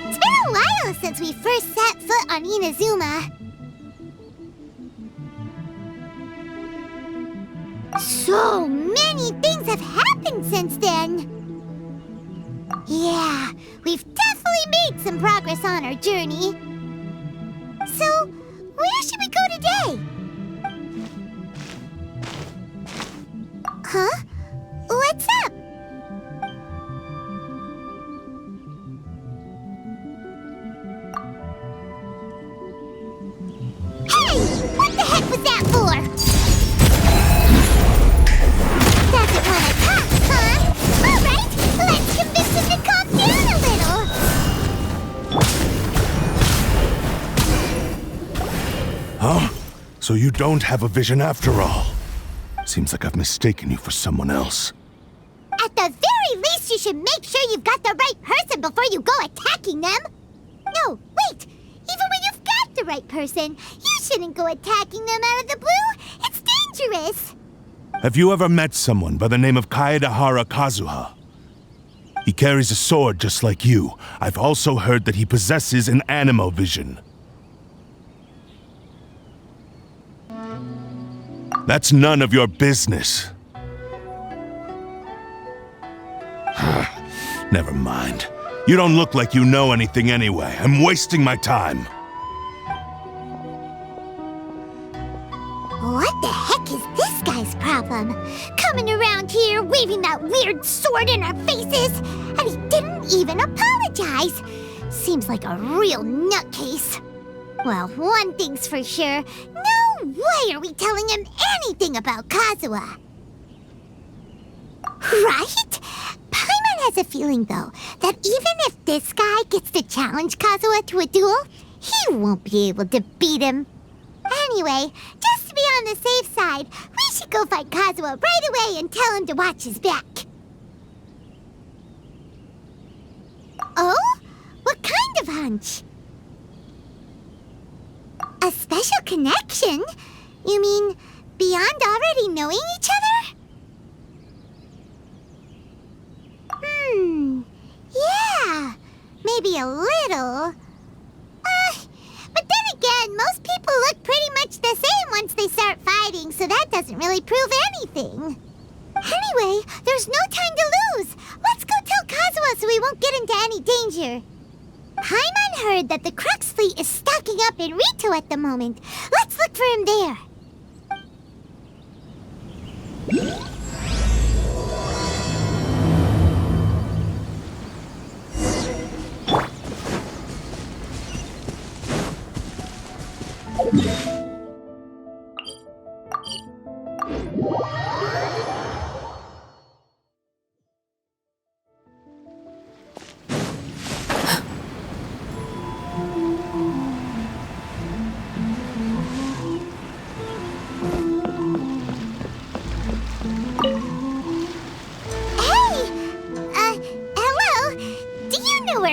It's been a while since we first set foot on Inazuma. So many things have happened since then. Yeah, we've definitely made some progress on our journey. So, where should we go today? Huh? What's up? Hey! What the heck was that for? Doesn't want to talk, huh? Alright, let's convince him to calm down a little. Huh? So you don't have a vision after all? Seems like I've mistaken you for someone else. At the very least, you should make sure you've got the right person before you go attacking them. No, wait! Even when you've got the right person, you shouldn't go attacking them out of the blue. It's dangerous. Have you ever met someone by the name of Kaedehara Kazuha? He carries a sword just like you. I've also heard that he possesses an animo vision. That's none of your business. Never mind. You don't look like you know anything anyway. I'm wasting my time. What the heck is this guy's problem? Coming around here, waving that weird sword in our faces, and he didn't even apologize. Seems like a real nutcase. Well, one thing's for sure. No way are we telling him anything about Kazuha. Right? Paimon has a feeling, though, that even if this guy gets to challenge Kazuha to a duel, he won't be able to beat him. Anyway, just to be on the safe side, we should go find Kazuha right away and tell him to watch his back. Oh? What kind of hunch? A special connection? You mean beyond already knowing each other? Yeah, maybe a little. But then again, most people look pretty much the same once they start fighting, so that doesn't really prove anything. Anyway, there's no time to lose. Let's go tell Kazuha so we won't get into any danger. Paimon heard that the Crux fleet is stocking up in Rito at the moment. Let's look for him there.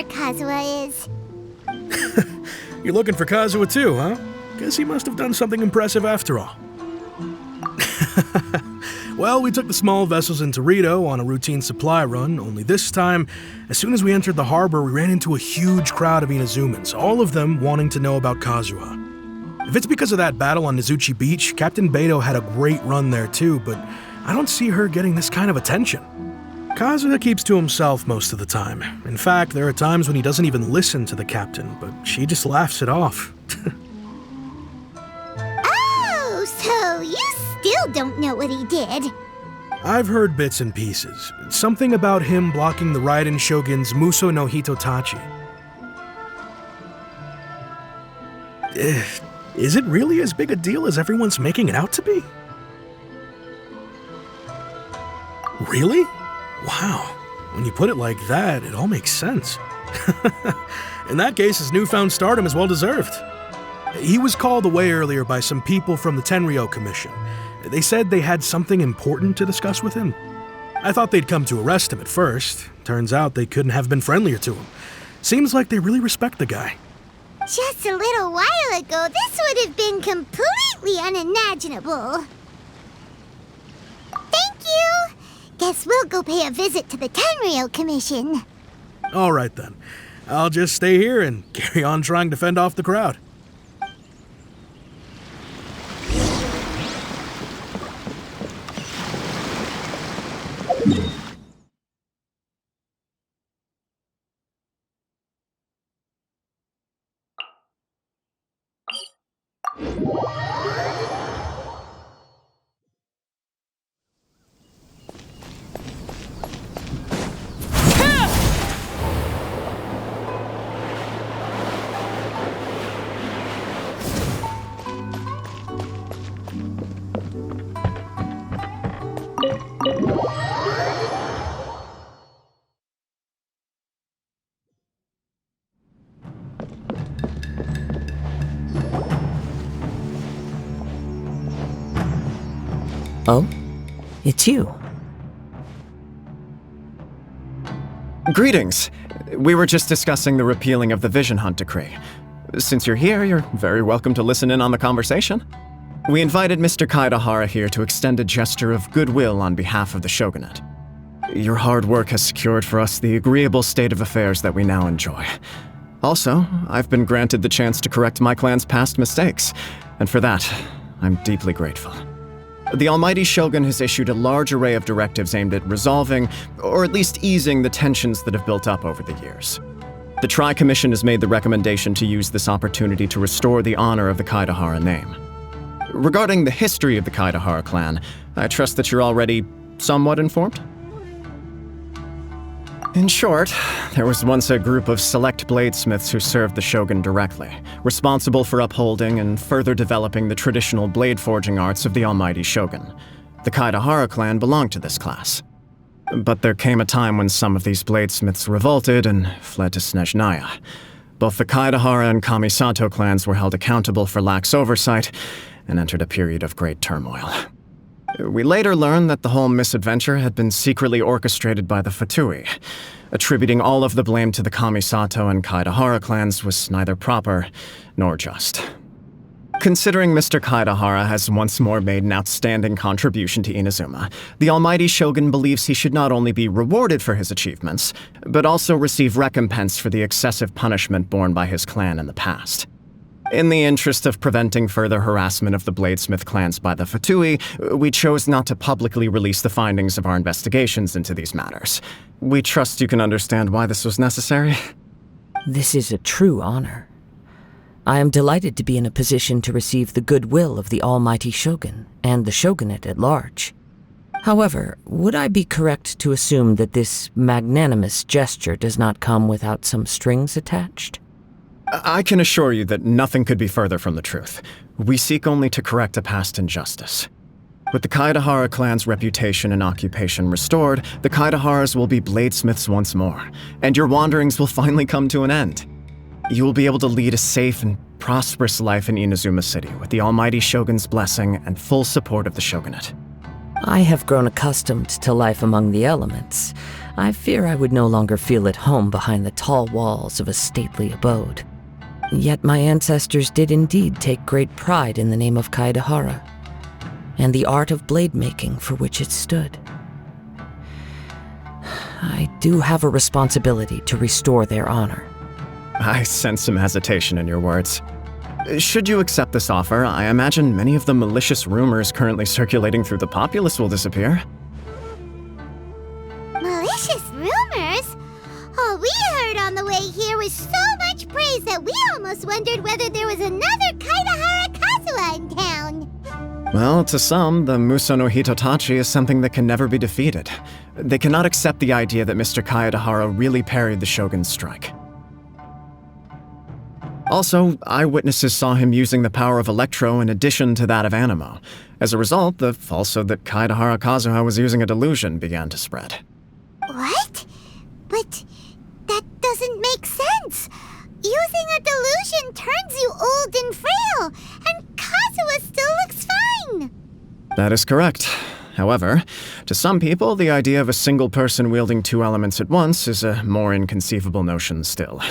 Kazuha is. You're looking for Kazuha too, huh? Guess he must have done something impressive after all. Well, we took the small vessels into Rito on a routine supply run, only this time, as soon as we entered the harbor, we ran into a huge crowd of Inazumans, all of them wanting to know about Kazuha. If it's because of that battle on Nizuchi Beach, Captain Beto had a great run there too, but I don't see her getting this kind of attention. Kazuha keeps to himself most of the time. In fact, there are times when he doesn't even listen to the captain, but she just laughs it off. Oh, so you still don't know what he did? I've heard bits and pieces. Something about him blocking the Raiden Shogun's Muso no Hitotachi. Is it really as big a deal as everyone's making it out to be? Really? Wow. When you put it like that, it all makes sense. In that case, his newfound stardom is well deserved. He was called away earlier by some people from the Tenryou Commission. They said they had something important to discuss with him. I thought they'd come to arrest him at first. Turns out they couldn't have been friendlier to him. Seems like they really respect the guy. Just a little while ago, this would have been completely unimaginable. Thank you! Guess we'll go pay a visit to the Tenryou Commission. All right then. I'll just stay here and carry on trying to fend off the crowd. Oh? It's you. Greetings. We were just discussing the repealing of the Vision Hunt Decree. Since you're here, you're very welcome to listen in on the conversation. We invited Mr. Kaedehara here to extend a gesture of goodwill on behalf of the Shogunate. Your hard work has secured for us the agreeable state of affairs that we now enjoy. Also, I've been granted the chance to correct my clan's past mistakes, and for that, I'm deeply grateful. The Almighty Shogun has issued a large array of directives aimed at resolving, or at least easing, the tensions that have built up over the years. The Tri-Commission has made the recommendation to use this opportunity to restore the honor of the Kaedehara name. Regarding the history of the Kaedehara clan, I trust that you're already somewhat informed? In short, there was once a group of select bladesmiths who served the shogun directly, responsible for upholding and further developing the traditional blade forging arts of the almighty shogun. The Kaedehara clan belonged to this class. But there came a time when some of these bladesmiths revolted and fled to Snezhnaya. Both the Kaedehara and Kamisato clans were held accountable for lax oversight and entered a period of great turmoil. We later learned that the whole misadventure had been secretly orchestrated by the Fatui. Attributing all of the blame to the Kamisato and Kaedehara clans was neither proper nor just. Considering Mr. Kaedehara has once more made an outstanding contribution to Inazuma, the almighty shogun believes he should not only be rewarded for his achievements, but also receive recompense for the excessive punishment borne by his clan in the past. In the interest of preventing further harassment of the bladesmith clans by the Fatui, we chose not to publicly release the findings of our investigations into these matters. We trust you can understand why this was necessary. This is a true honor. I am delighted to be in a position to receive the goodwill of the almighty shogun and the shogunate at large. However, would I be correct to assume that this magnanimous gesture does not come without some strings attached? I can assure you that nothing could be further from the truth. We seek only to correct a past injustice. With the Kaedehara clan's reputation and occupation restored, the Kaedeharas will be bladesmiths once more, and your wanderings will finally come to an end. You will be able to lead a safe and prosperous life in Inazuma City with the almighty shogun's blessing and full support of the shogunate. I have grown accustomed to life among the elements. I fear I would no longer feel at home behind the tall walls of a stately abode. Yet my ancestors did indeed take great pride in the name of Kaedehara, and the art of blade making for which it stood. I do have a responsibility to restore their honor. I sense some hesitation in your words. Should you accept this offer, I imagine many of the malicious rumors currently circulating through the populace will disappear. Malicious rumors? All we heard on the way here was so much praise that we almost wondered whether there was another Kaedehara Kazuha in town. Well, to some, the Muso no Hitotachi is something that can never be defeated. They cannot accept the idea that Mr. Kaedehara really parried the shogun's strike. Also, eyewitnesses saw him using the power of Electro in addition to that of Animo. As a result, the falsehood that Kaedehara Kazuha was using a delusion began to spread. What? But that doesn't make sense. Using a delusion turns you old and frail, and Kazuha still looks fine. That is correct. However, to some people, the idea of a single person wielding two elements at once is a more inconceivable notion still.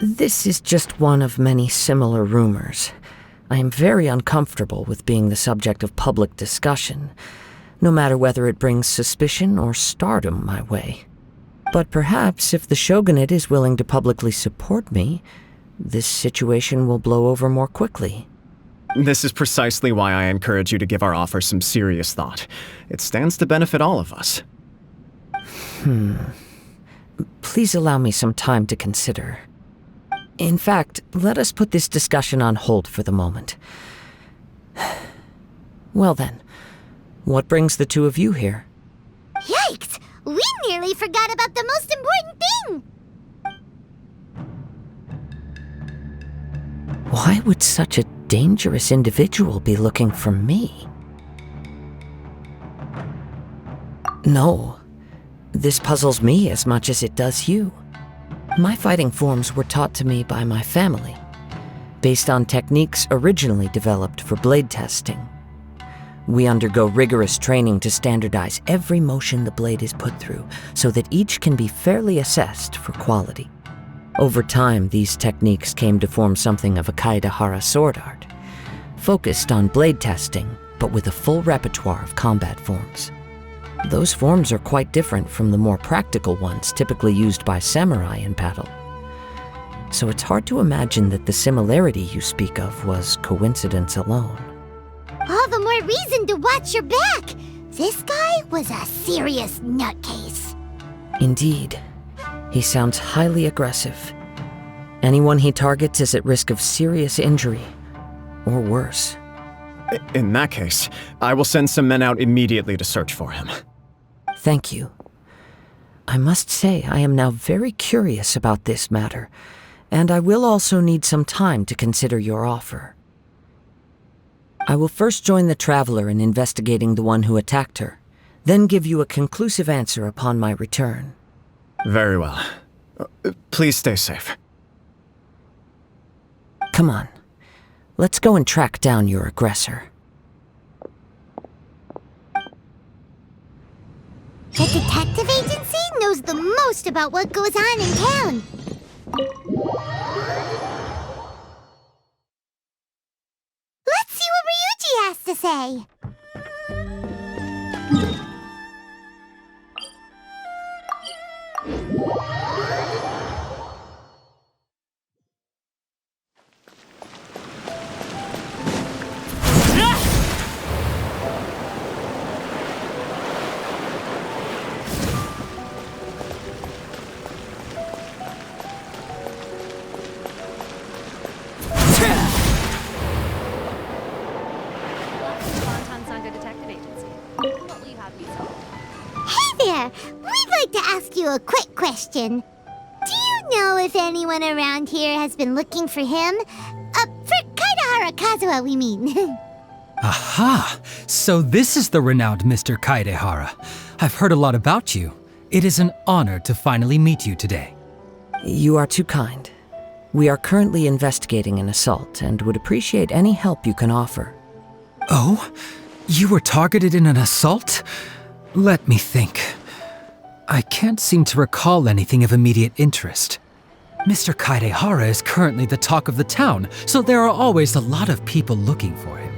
This is just one of many similar rumors. I am very uncomfortable with being the subject of public discussion. no matter whether it brings suspicion or stardom my way. But perhaps if the shogunate is willing to publicly support me, this situation will blow over more quickly. This is precisely why I encourage you to give our offer some serious thought. It stands to benefit all of us. Please allow me some time to consider. In fact, let us put this discussion on hold for the moment. Well then, what brings the two of you here? Yikes! We nearly forgot about the most important thing! Why would such a dangerous individual be looking for me? No, this puzzles me as much as it does you. My fighting forms were taught to me by my family, based on techniques originally developed for blade testing. We undergo rigorous training to standardize every motion the blade is put through, so that each can be fairly assessed for quality. Over time, these techniques came to form something of a Kaedehara sword art, focused on blade testing, but with a full repertoire of combat forms. Those forms are quite different from the more practical ones typically used by samurai in battle. So it's hard to imagine that the similarity you speak of was coincidence alone. All the more reason to watch your back! This guy was a serious nutcase. Indeed. He sounds highly aggressive. Anyone he targets is at risk of serious injury, or worse. In that case, I will send some men out immediately to search for him. Thank you. I must say I am now very curious about this matter, and I will also need some time to consider your offer. I will first join the traveler in investigating the one who attacked her, then give you a conclusive answer upon my return. Very well. Please stay safe. Come on. Let's go and track down your aggressor. The detective agency knows the most about what goes on in town. Let's see what Ryuji has to say. Hey there! We'd like to ask you a quick question. Do you know if anyone around here has been looking for him? For Kaedehara Kazuha, we mean. Aha! So this is the renowned Mr. Kaedehara. I've heard a lot about you. It is an honor to finally meet you today. You are too kind. We are currently investigating an assault and would appreciate any help you can offer. Oh? You were targeted in an assault? Let me think. I can't seem to recall anything of immediate interest. Mr. Kaedehara is currently the talk of the town, so there are always a lot of people looking for him.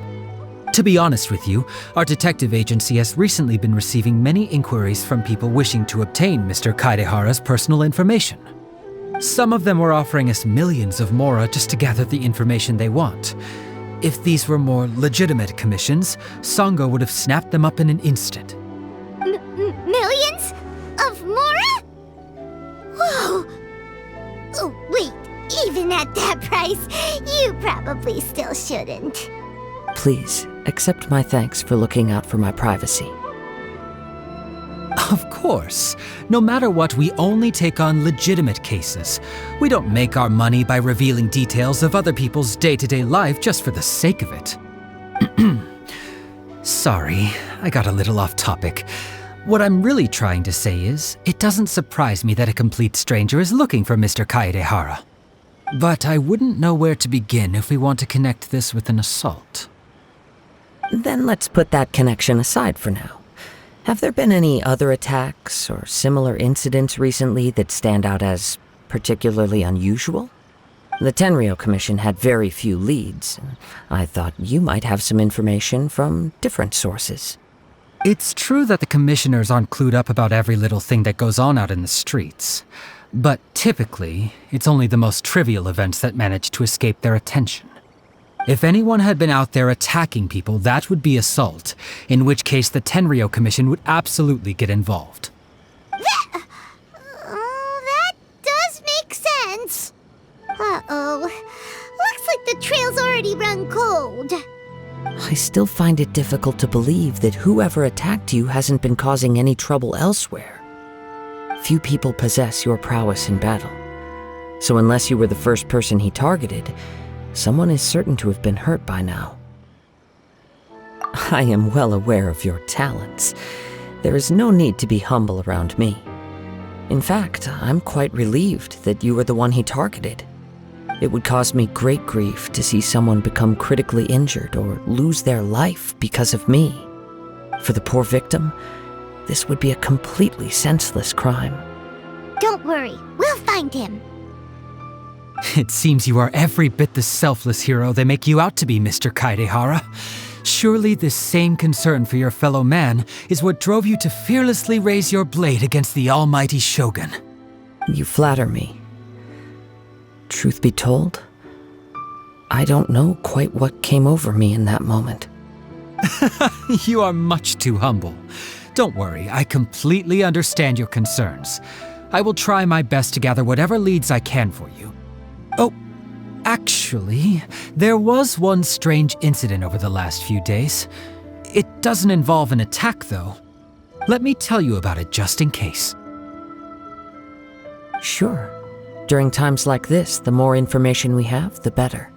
To be honest with you, our detective agency has recently been receiving many inquiries from people wishing to obtain Mr. Kaedehara's personal information. Some of them were offering us millions of mora just to gather the information they want. If these were more legitimate commissions, Sango would have snapped them up in an instant. Millions? Of mora? Whoa! Oh, wait, even at that price, you probably still shouldn't. Please, accept my thanks for looking out for my privacy. Of course. No matter what, we only take on legitimate cases. We don't make our money by revealing details of other people's day-to-day life just for the sake of it. Sorry, I got a little off topic. What I'm really trying to say is, it doesn't surprise me that a complete stranger is looking for Mr. Kaedehara. But I wouldn't know where to begin if we want to connect this with an assault. Then let's put that connection aside for now. Have there been any other attacks or similar incidents recently that stand out as particularly unusual? The Tenryou Commission had very few leads. I thought you might have some information from different sources. It's true that the commissioners aren't clued up about every little thing that goes on out in the streets. But typically, it's only the most trivial events that manage to escape their attention. If anyone had been out there attacking people, that would be assault, in which case the Tenryo Commission would absolutely get involved. That does make sense. Uh-oh. Looks like the trail's already run cold. I still find it difficult to believe that whoever attacked you hasn't been causing any trouble elsewhere. Few people possess your prowess in battle. So unless you were the first person he targeted, someone is certain to have been hurt by now. I am well aware of your talents. There is no need to be humble around me. In fact, I'm quite relieved that you were the one he targeted. It would cause me great grief to see someone become critically injured or lose their life because of me. For the poor victim, this would be a completely senseless crime. Don't worry, we'll find him. It seems you are every bit the selfless hero they make you out to be, Mr. Kaedehara. Surely this same concern for your fellow man is what drove you to fearlessly raise your blade against the almighty Shogun. You flatter me. Truth be told, I don't know quite what came over me in that moment. You are much too humble. Don't worry, I completely understand your concerns. I will try my best to gather whatever leads I can for you. Oh, actually, there was one strange incident over the last few days. It doesn't involve an attack, though. Let me tell you about it just in case. Sure. During times like this, the more information we have, the better.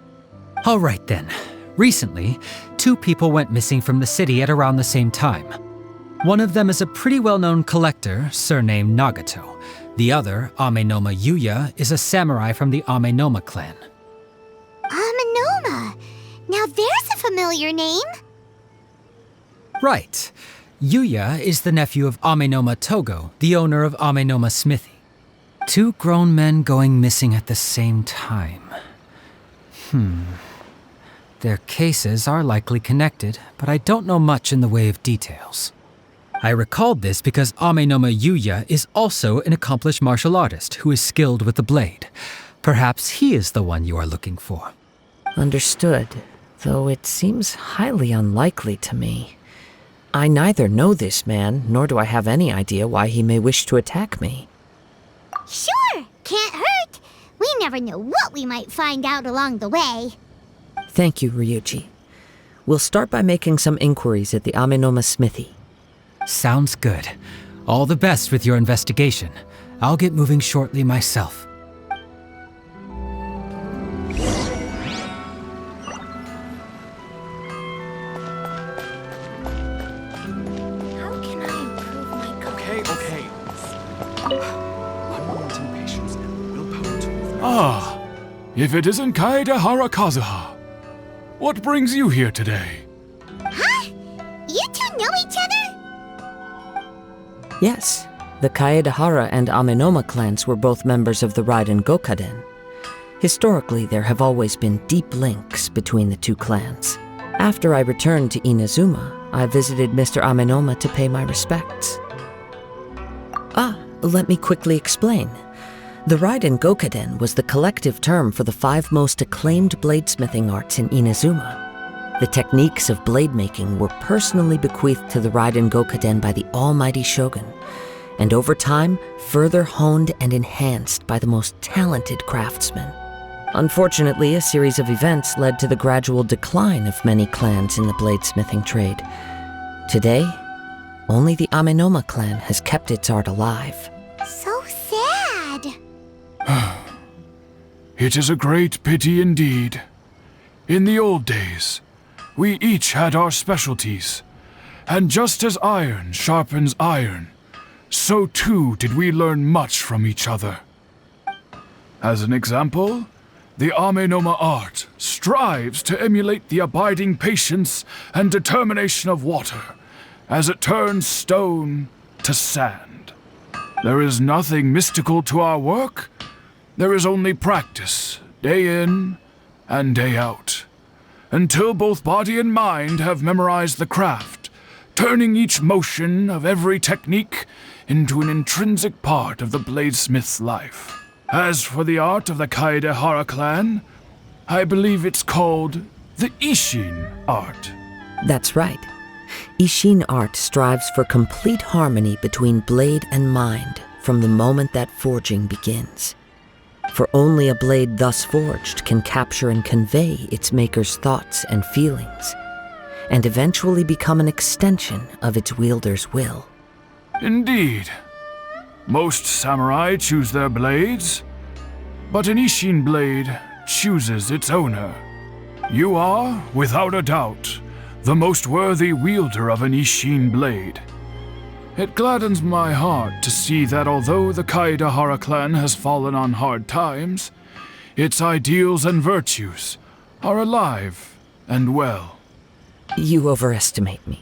All right then. Recently, 2 people went missing from the city at around the same time. One of them is a pretty well-known collector, surnamed Nagato. The other, Amenoma Yuya, is a samurai from the Amenoma clan. Amenoma! Now there's a familiar name. Right. Yuya is the nephew of Amenoma Togo, the owner of Amenoma Smithy. 2 grown men going missing at the same time. Their cases are likely connected, but I don't know much in the way of details. I recalled this because Amenoma Yuya is also an accomplished martial artist who is skilled with the blade. Perhaps he is the one you are looking for. Understood, though it seems highly unlikely to me. I neither know this man, nor do I have any idea why he may wish to attack me. Sure, can't hurt. We never know what we might find out along the way. Thank you, Ryuji. We'll start by making some inquiries at the Amenoma Smithy. Sounds good. All the best with your investigation. I'll get moving shortly myself. How can I improve my cooking? Okay. I'm willing to patience and willpower to... Ah, if it isn't Kaedehara Kazuha. What brings you here today? Huh? You 2 know each other? Yes, the Kaedehara and Amenoma clans were both members of the Raiden Gokaden. Historically, there have always been deep links between the 2 clans. After I returned to Inazuma, I visited Mr. Amenoma to pay my respects. Let me quickly explain. The Raiden Gokaden was the collective term for the 5 most acclaimed bladesmithing arts in Inazuma. The techniques of blade making were personally bequeathed to the Raiden Gokaden by the almighty Shogun, and over time, further honed and enhanced by the most talented craftsmen. Unfortunately, a series of events led to the gradual decline of many clans in the bladesmithing trade. Today, only the Amenoma clan has kept its art alive. So sad. It is a great pity indeed. In the old days, we each had our specialties, and just as iron sharpens iron, so too did we learn much from each other. As an example, the Amenoma art strives to emulate the abiding patience and determination of water as it turns stone to sand. There is nothing mystical to our work. There is only practice, day in and day out, until both body and mind have memorized the craft, turning each motion of every technique into an intrinsic part of the bladesmith's life. As for the art of the Kaedehara clan, I believe it's called the Ishin art. That's right. Ishin art strives for complete harmony between blade and mind from the moment that forging begins. For only a blade thus forged can capture and convey its maker's thoughts and feelings, and eventually become an extension of its wielder's will. Indeed. Most samurai choose their blades, but an Ishin blade chooses its owner. You are, without a doubt, the most worthy wielder of an Ishin blade. It gladdens my heart to see that although the Kaedehara clan has fallen on hard times, its ideals and virtues are alive and well. You overestimate me.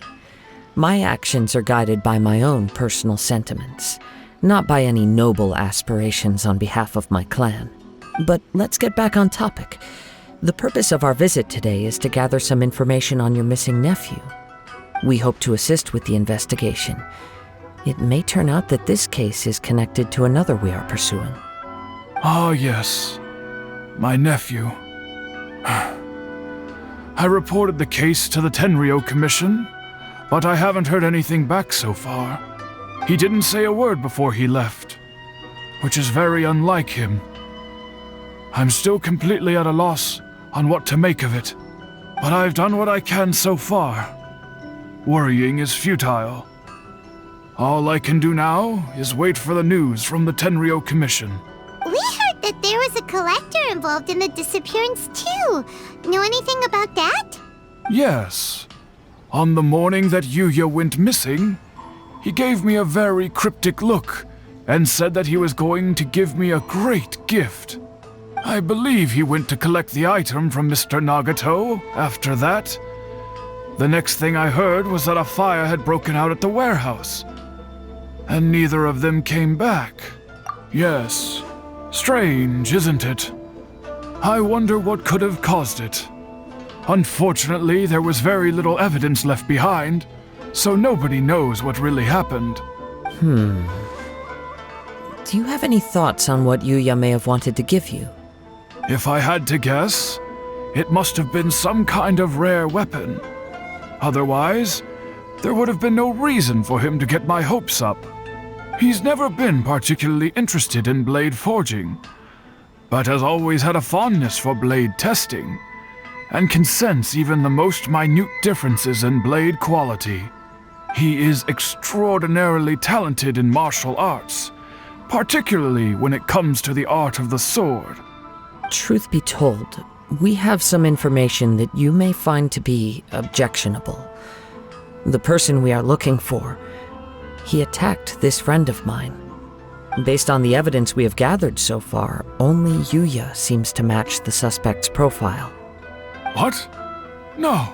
My actions are guided by my own personal sentiments, not by any noble aspirations on behalf of my clan. But let's get back on topic. The purpose of our visit today is to gather some information on your missing nephew. We hope to assist with the investigation. It may turn out that this case is connected to another we are pursuing. Ah, yes. My nephew. I reported the case to the Tenryo Commission, but I haven't heard anything back so far. He didn't say a word before he left, which is very unlike him. I'm still completely at a loss on what to make of it, but I've done what I can so far. Worrying is futile. All I can do now is wait for the news from the Tenryo Commission. We heard that there was a collector involved in the disappearance too. Know anything about that? Yes. On the morning that Yuya went missing, he gave me a very cryptic look and said that he was going to give me a great gift. I believe he went to collect the item from Mr. Nagato after that. The next thing I heard was that a fire had broken out at the warehouse, and neither of them came back. Yes, strange, isn't it? I wonder what could have caused it. Unfortunately, there was very little evidence left behind, so nobody knows what really happened. Do you have any thoughts on what Yuya may have wanted to give you? If I had to guess, it must have been some kind of rare weapon. Otherwise, there would have been no reason for him to get my hopes up. He's never been particularly interested in blade forging, but has always had a fondness for blade testing, and can sense even the most minute differences in blade quality. He is extraordinarily talented in martial arts, particularly when it comes to the art of the sword. Truth be told, we have some information that you may find to be objectionable. The person we are looking for, he attacked this friend of mine. Based on the evidence we have gathered so far, only Yuya seems to match the suspect's profile. What? No.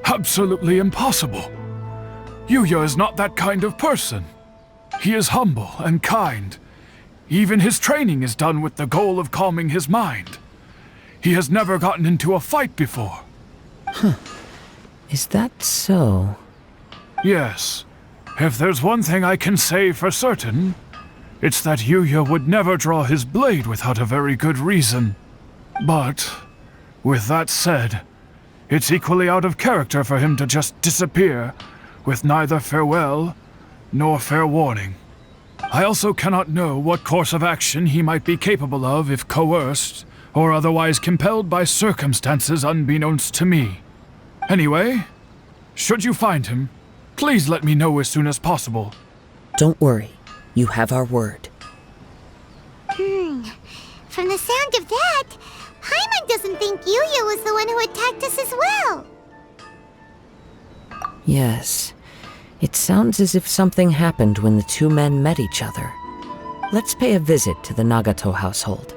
Absolutely impossible. Yuya is not that kind of person. He is humble and kind. Even his training is done with the goal of calming his mind. He has never gotten into a fight before. Is that so? Yes. If there's one thing I can say for certain, it's that Yuya would never draw his blade without a very good reason. But, with that said, it's equally out of character for him to just disappear with neither farewell nor fair warning. I also cannot know what course of action he might be capable of if coerced or otherwise compelled by circumstances unbeknownst to me. Anyway, should you find him, please let me know as soon as possible. Don't worry, you have our word. From the sound of that, Paimon doesn't think Yuya was the one who attacked us as well. Yes, it sounds as if something happened when the two men met each other. Let's pay a visit to the Nagato household.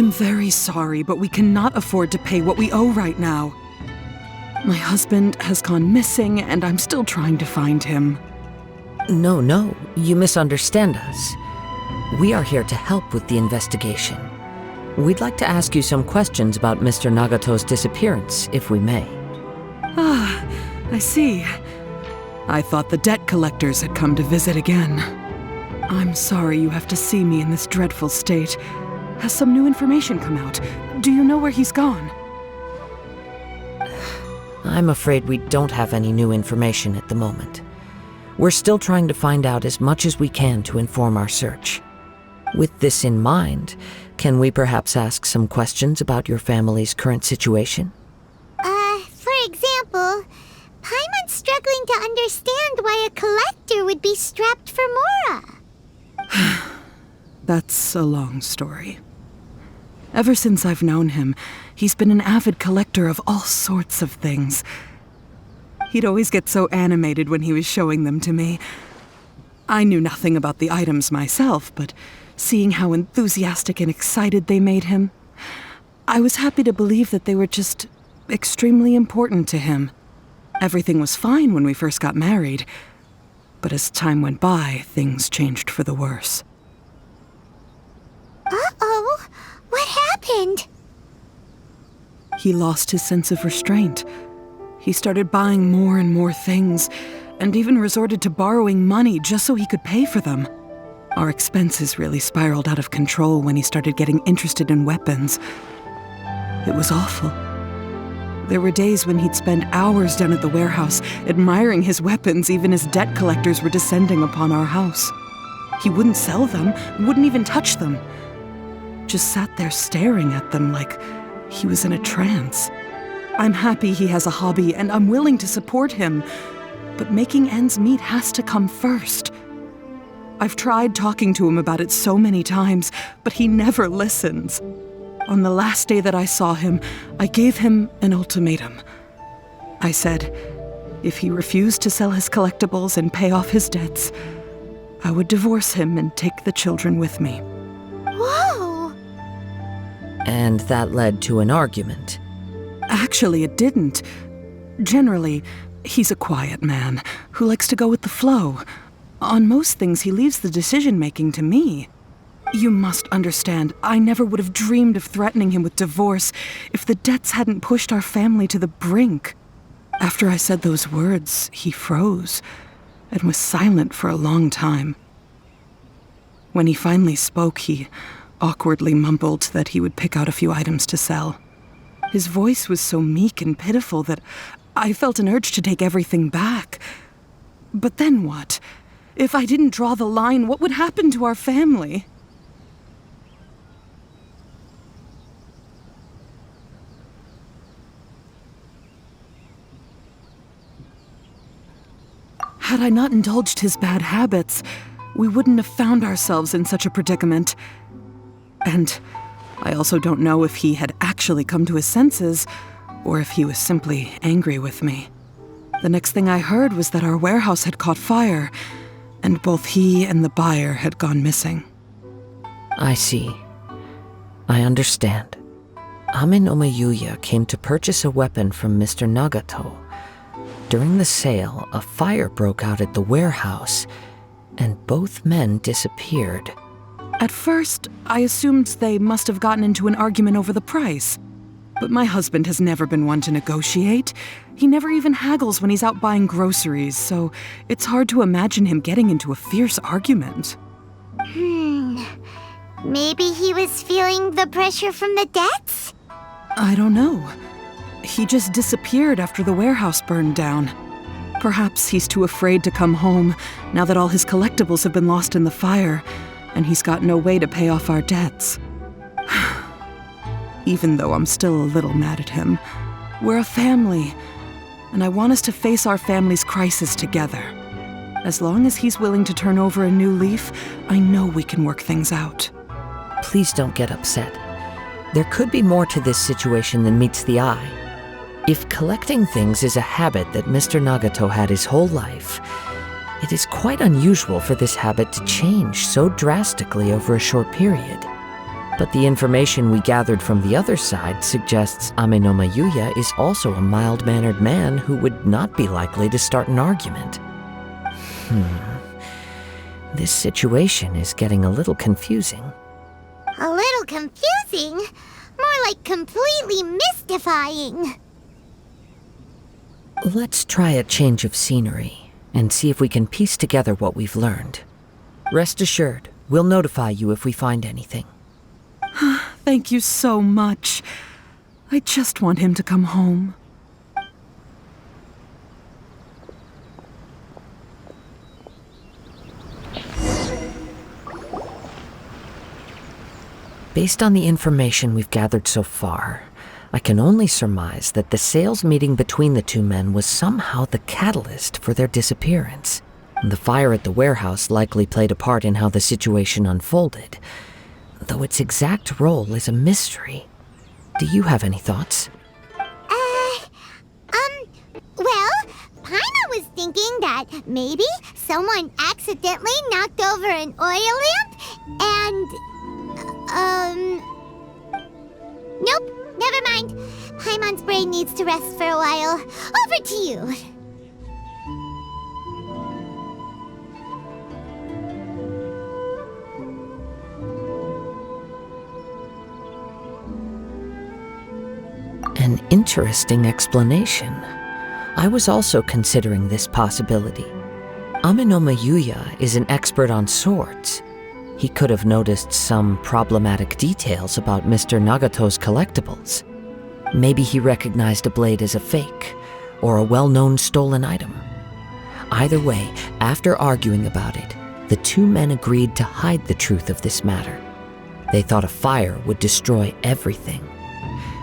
I'm very sorry, but we cannot afford to pay what we owe right now. My husband has gone missing, and I'm still trying to find him. No, you misunderstand us. We are here to help with the investigation. We'd like to ask you some questions about Mr. Nagato's disappearance, if we may. Ah, I see. I thought the debt collectors had come to visit again. I'm sorry you have to see me in this dreadful state. Has some new information come out? Do you know where he's gone? I'm afraid we don't have any new information at the moment. We're still trying to find out as much as we can to inform our search. With this in mind, can we perhaps ask some questions about your family's current situation? For example, Paimon's struggling to understand why a collector would be strapped for Mora. That's a long story. Ever since I've known him, he's been an avid collector of all sorts of things. He'd always get so animated when he was showing them to me. I knew nothing about the items myself, but seeing how enthusiastic and excited they made him, I was happy to believe that they were just extremely important to him. Everything was fine when we first got married, but as time went by, things changed for the worse. Uh-oh, what happened? He lost his sense of restraint. He started buying more and more things, and even resorted to borrowing money just so he could pay for them. Our expenses really spiraled out of control when he started getting interested in weapons. It was awful. There were days when he'd spend hours down at the warehouse, admiring his weapons even as debt collectors were descending upon our house. He wouldn't sell them, wouldn't even touch them. Just sat there staring at them like he was in a trance. I'm happy he has a hobby, and I'm willing to support him, but making ends meet has to come first. I've tried talking to him about it so many times, but he never listens. On the last day that I saw him, I gave him an ultimatum. I said, if he refused to sell his collectibles and pay off his debts, I would divorce him and take the children with me. Whoa! And that led to an argument. Actually, it didn't. Generally, he's a quiet man who likes to go with the flow. On most things, he leaves the decision-making to me. You must understand, I never would have dreamed of threatening him with divorce if the debts hadn't pushed our family to the brink. After I said those words, he froze and was silent for a long time. When he finally spoke, he awkwardly mumbled that he would pick out a few items to sell. His voice was so meek and pitiful that I felt an urge to take everything back. But then what? If I didn't draw the line, what would happen to our family? Had I not indulged his bad habits, we wouldn't have found ourselves in such a predicament. And I also don't know if he had actually come to his senses, or if he was simply angry with me. The next thing I heard was that our warehouse had caught fire, and both he and the buyer had gone missing. I see. I understand. Amin Omeyuya came to purchase a weapon from Mr. Nagato. During the sale, a fire broke out at the warehouse, and both men disappeared. At first, I assumed they must have gotten into an argument over the price. But my husband has never been one to negotiate. He never even haggles when he's out buying groceries, so it's hard to imagine him getting into a fierce argument. Maybe he was feeling the pressure from the debts? I don't know. He just disappeared after the warehouse burned down. Perhaps he's too afraid to come home now that all his collectibles have been lost in the fire, and he's got no way to pay off our debts. Even though I'm still a little mad at him, we're a family, and I want us to face our family's crisis together. As long as he's willing to turn over a new leaf, I know we can work things out. Please don't get upset. There could be more to this situation than meets the eye. If collecting things is a habit that Mr. Nagato had his whole life, it is quite unusual for this habit to change so drastically over a short period. But the information we gathered from the other side suggests Amenoma Yuya is also a mild-mannered man who would not be likely to start an argument. This situation is getting a little confusing. A little confusing? More like completely mystifying. Let's try a change of scenery and see if we can piece together what we've learned. Rest assured, we'll notify you if we find anything. Thank you so much. I just want him to come home. Based on the information we've gathered so far, I can only surmise that the sales meeting between the two men was somehow the catalyst for their disappearance. The fire at the warehouse likely played a part in how the situation unfolded, though its exact role is a mystery. Do you have any thoughts? Well, Paimon was thinking that maybe someone accidentally knocked over an oil lamp and... Nope, never mind. Paimon's brain needs to rest for a while. Over to you. An interesting explanation. I was also considering this possibility. Amenoma Yuya is an expert on swords. He could have noticed some problematic details about Mr. Nagato's collectibles. Maybe he recognized a blade as a fake, or a well-known stolen item. Either way, after arguing about it, the two men agreed to hide the truth of this matter. They thought a fire would destroy everything.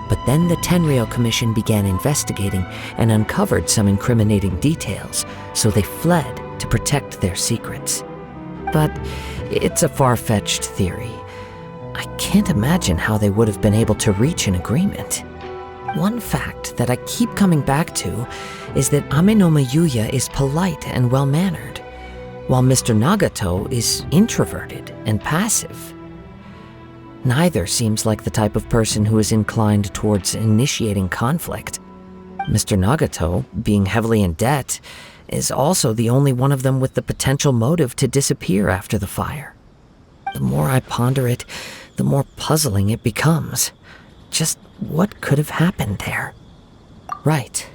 But then the Tenryou Commission began investigating and uncovered some incriminating details, so they fled to protect their secrets. But it's a far-fetched theory. I can't imagine how they would have been able to reach an agreement. One fact that I keep coming back to is that Amenoma Yuya is polite and well-mannered, while Mr. Nagato is introverted and passive. Neither seems like the type of person who is inclined towards initiating conflict. Mr. Nagato, being heavily in debt, is also the only one of them with the potential motive to disappear after the fire. The more I ponder it, the more puzzling it becomes. Just what could have happened there? Right.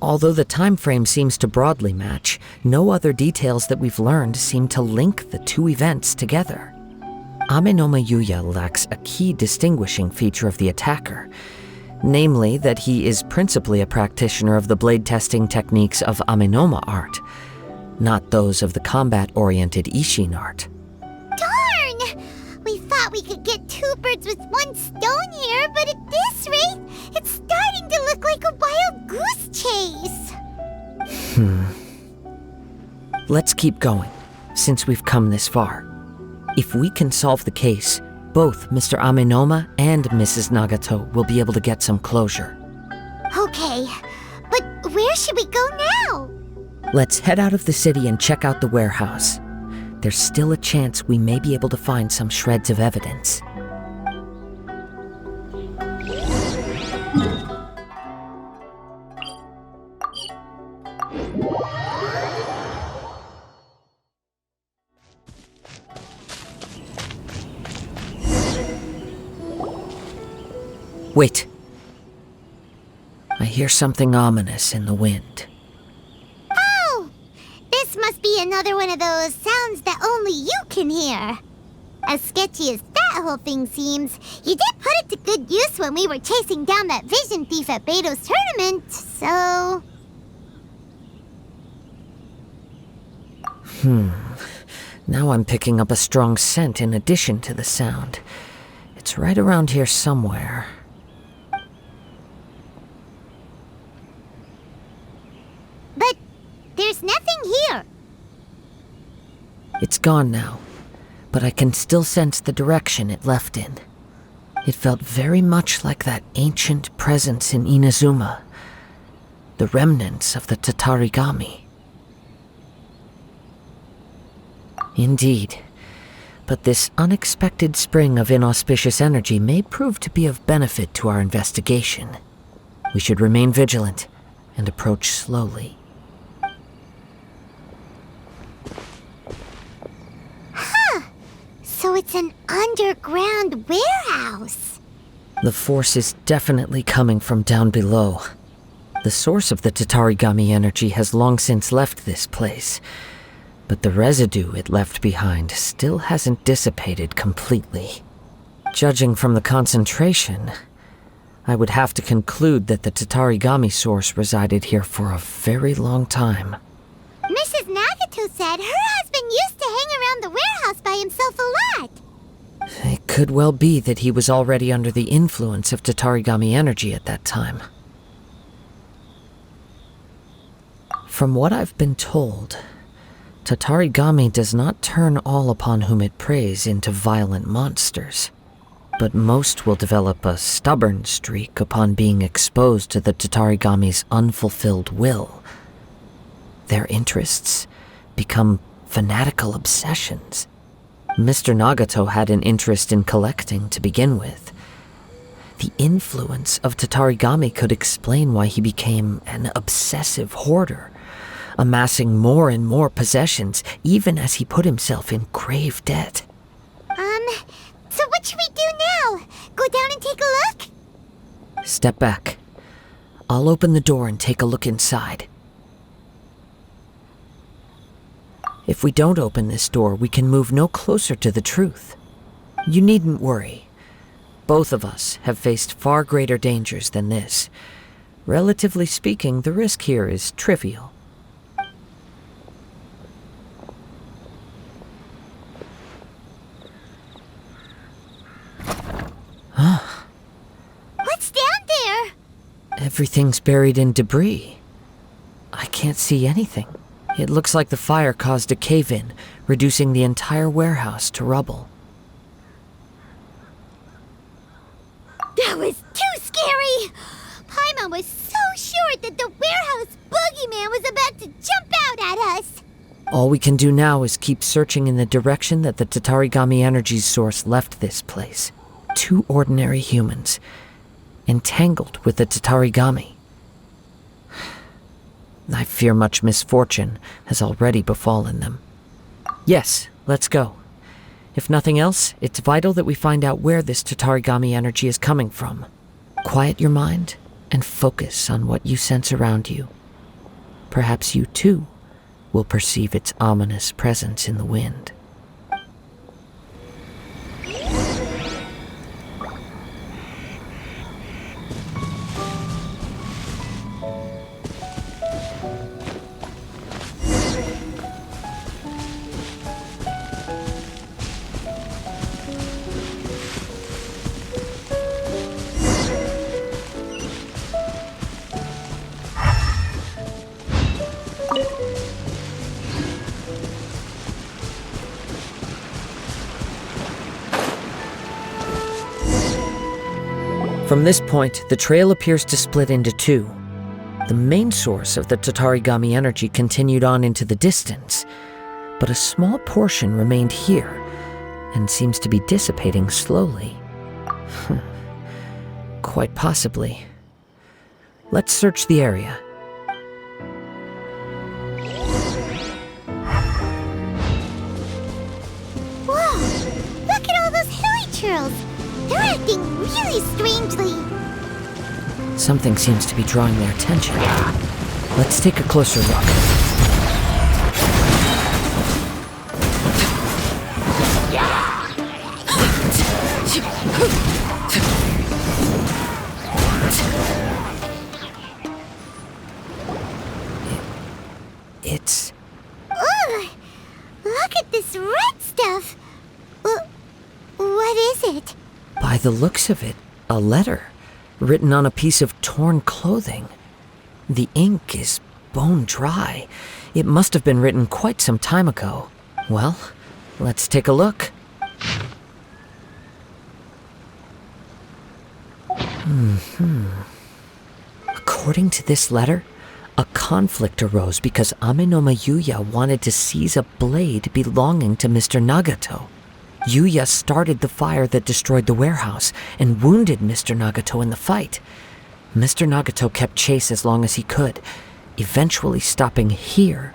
Although the time frame seems to broadly match, no other details that we've learned seem to link the two events together. Amenoma Yuya lacks a key distinguishing feature of the attacker, namely that he is principally a practitioner of the blade testing techniques of Amenoma art, not those of the combat-oriented Ishin art. Darn! We thought we could get two birds with one stone here, but at this rate, it's starting to look like a wild goose chase. Let's keep going, since we've come this far. If we can solve the case, both Mr. Amenoma and Mrs. Nagato will be able to get some closure. Okay, but where should we go now? Let's head out of the city and check out the warehouse. There's still a chance we may be able to find some shreds of evidence. Wait. I hear something ominous in the wind. Oh! This must be another one of those sounds that only you can hear. As sketchy as that whole thing seems, you did put it to good use when we were chasing down that vision thief at Beto's tournament, so... Now I'm picking up a strong scent in addition to the sound. It's right around here somewhere. But there's nothing here. It's gone now, but I can still sense the direction it left in. It felt very much like that ancient presence in Inazuma, the remnants of the Tatarigami. Indeed, But this unexpected spring of inauspicious energy may prove to be of benefit to our investigation. We should remain vigilant and approach slowly. So it's an underground warehouse. The force is definitely coming from down below. The source of the Tatarigami energy has long since left this place, but the residue it left behind still hasn't dissipated completely. Judging from the concentration, I would have to conclude that the Tatarigami source resided here for a very long time. Mrs. Nagato said her husband used to hang around the warehouse by himself a lot. It could well be that he was already under the influence of Tatarigami energy at that time. From what I've been told, Tatarigami does not turn all upon whom it preys into violent monsters, but most will develop a stubborn streak upon being exposed to the Tatarigami's unfulfilled will. Their interests become fanatical obsessions. Mr. Nagato had an interest in collecting to begin with. The influence of Tatarigami could explain why he became an obsessive hoarder, amassing more and more possessions even as he put himself in grave debt. So what should we do now? Go down and take a look? Step back. I'll open the door and take a look inside. If we don't open this door, we can move no closer to the truth. You needn't worry. Both of us have faced far greater dangers than this. Relatively speaking, the risk here is trivial. What's down there? Everything's buried in debris. I can't see anything. It looks like the fire caused a cave-in, reducing the entire warehouse to rubble. That was too scary! Paimon was so sure that the warehouse boogeyman was about to jump out at us! All we can do now is keep searching in the direction that the Tatarigami energy source left this place. 2 ordinary humans, entangled with the Tatarigami. I fear much misfortune has already befallen them. Yes, let's go. If nothing else, it's vital that we find out where this Tatarigami energy is coming from. Quiet your mind and focus on what you sense around you. Perhaps you too will perceive its ominous presence in the wind. From this point, the trail appears to split into 2. The main source of the Tatarigami energy continued on into the distance, but a small portion remained here and seems to be dissipating slowly. Quite possibly. Let's search the area. Whoa! Look at all those hilly churls! They're acting really strangely. Something seems to be drawing their attention. Let's take a closer look. It's... Ugh! Look at this red stuff! What is it? By the looks of it, a letter, written on a piece of torn clothing. The ink is bone dry. It must have been written quite some time ago. Well, let's take a look. According to this letter, a conflict arose because Ame no Mayuya wanted to seize a blade belonging to Mr. Nagato. Yuya started the fire that destroyed the warehouse and wounded Mr. Nagato in the fight. Mr. Nagato kept chase as long as he could, eventually stopping here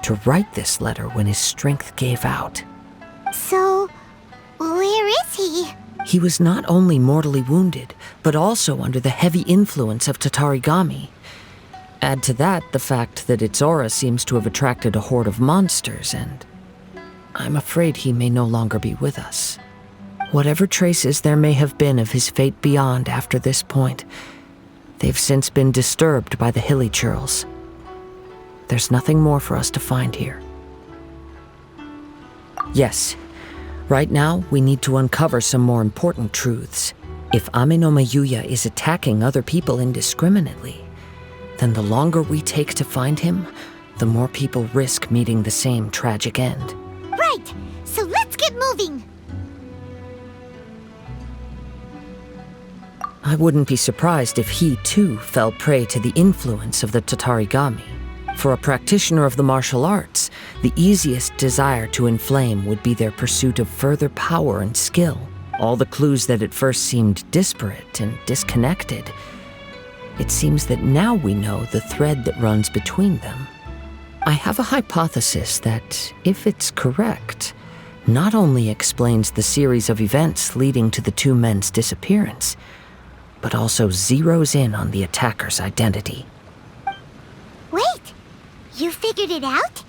to write this letter when his strength gave out. So, where is he? He was not only mortally wounded, but also under the heavy influence of Tatarigami. Add to that the fact that its aura seems to have attracted a horde of monsters, and I'm afraid he may no longer be with us. Whatever traces there may have been of his fate beyond after this point, they've since been disturbed by the hilly churls. There's nothing more for us to find here. Yes, right now we need to uncover some more important truths. If Amenoma Yuya is attacking other people indiscriminately, then the longer we take to find him, the more people risk meeting the same tragic end. Right, so let's get moving. I wouldn't be surprised if he, too, fell prey to the influence of the Tatarigami. For a practitioner of the martial arts, the easiest desire to inflame would be their pursuit of further power and skill. All the clues that at first seemed disparate and disconnected, it seems that now we know the thread that runs between them. I have a hypothesis that, if it's correct, not only explains the series of events leading to the two men's disappearance, but also zeroes in on the attacker's identity. Wait, you figured it out?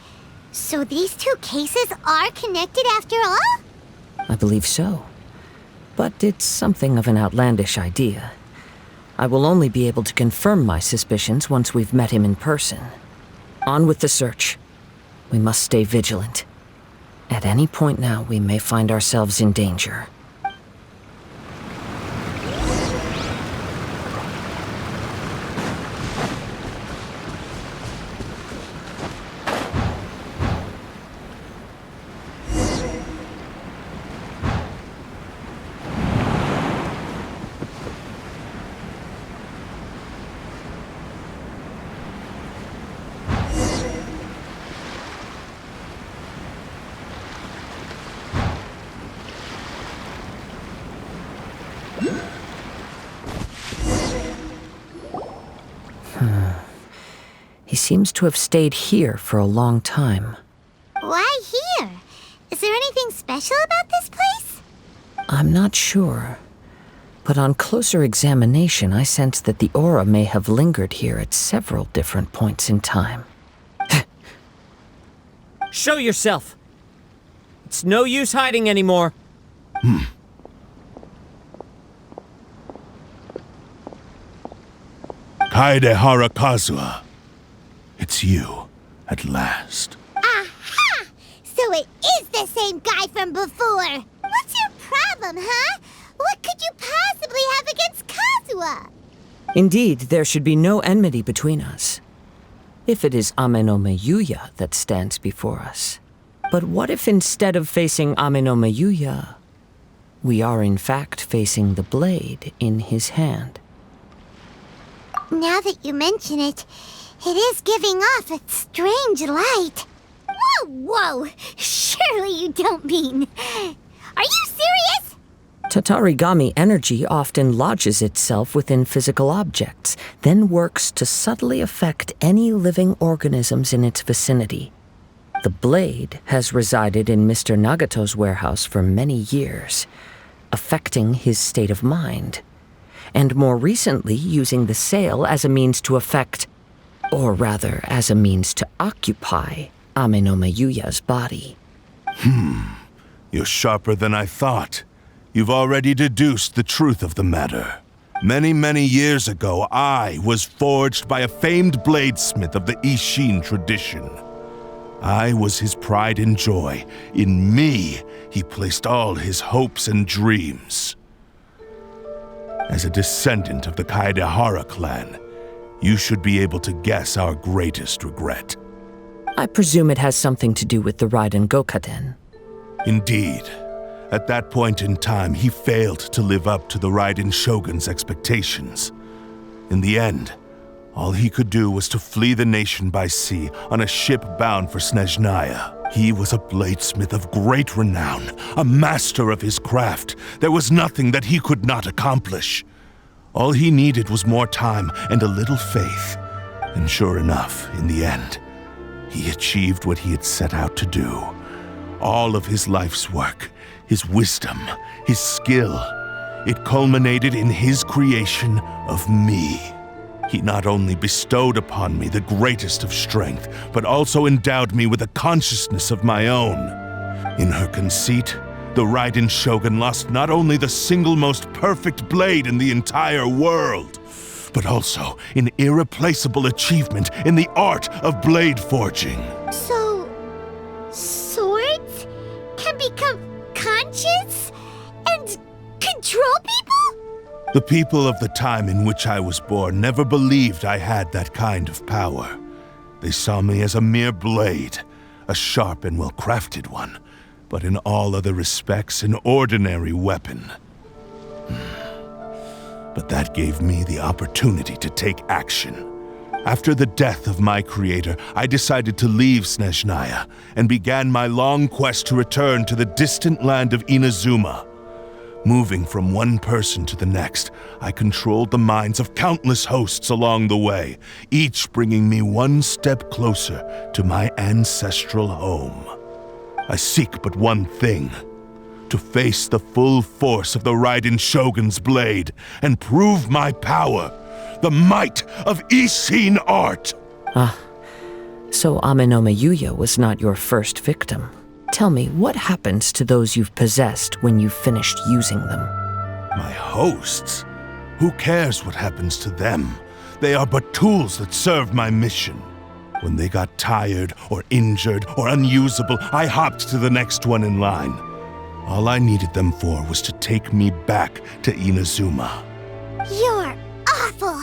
So these two cases are connected after all? I believe so. But it's something of an outlandish idea. I will only be able to confirm my suspicions once we've met him in person. On with the search. We must stay vigilant. At any point now, we may find ourselves in danger. He seems to have stayed here for a long time. Why here? Is there anything special about this place? I'm not sure. But on closer examination, I sense that the aura may have lingered here at several different points in time. Show yourself! It's no use hiding anymore. Kaedehara Kazuha. It's you, at last. Aha! So it is the same guy from before! What's your problem, huh? What could you possibly have against Kazuha? Indeed, there should be no enmity between us. If it is Amenoma Yuya that stands before us. But what if instead of facing Amenoma Yuya, we are in fact facing the blade in his hand? Now that you mention it, it is giving off a strange light. Whoa! Surely you don't mean... Are you serious? Tatarigami energy often lodges itself within physical objects, then works to subtly affect any living organisms in its vicinity. The blade has resided in Mr. Nagato's warehouse for many years, affecting his state of mind, and more recently using the sale as a means to affect, or rather as a means to occupy, Amenoma Yuya's body. You're sharper than I thought. You've already deduced the truth of the matter. Many, many years ago, I was forged by a famed bladesmith of the Ishin tradition. I was his pride and joy. In me, he placed all his hopes and dreams. As a descendant of the Kaedehara clan, you should be able to guess our greatest regret. I presume it has something to do with the Raiden Gokaden. Indeed. At that point in time, he failed to live up to the Raiden Shogun's expectations. In the end, all he could do was to flee the nation by sea on a ship bound for Snezhnaya. He was a bladesmith of great renown, a master of his craft. There was nothing that he could not accomplish. All he needed was more time and a little faith. And sure enough, in the end, he achieved what he had set out to do. All of his life's work, his wisdom, his skill, it culminated in his creation of me. He not only bestowed upon me the greatest of strength, but also endowed me with a consciousness of my own. In her conceit, the Raiden Shogun lost not only the single most perfect blade in the entire world, but also an irreplaceable achievement in the art of blade forging. So, swords can become conscious and control people? The people of the time in which I was born never believed I had that kind of power. They saw me as a mere blade, a sharp and well-crafted one, but in all other respects an ordinary weapon. But that gave me the opportunity to take action. After the death of my creator, I decided to leave Snezhnaya and began my long quest to return to the distant land of Inazuma. Moving from one person to the next, I controlled the minds of countless hosts along the way, each bringing me one step closer to my ancestral home. I seek but one thing: to face the full force of the Raiden Shogun's blade and prove my power, the might of Ishin art. So Amenoma Yuya was not your first victim. Tell me, what happens to those you've possessed when you've finished using them? My hosts? Who cares what happens to them? They are but tools that serve my mission. When they got tired or injured or unusable, I hopped to the next one in line. All I needed them for was to take me back to Inazuma. You're awful!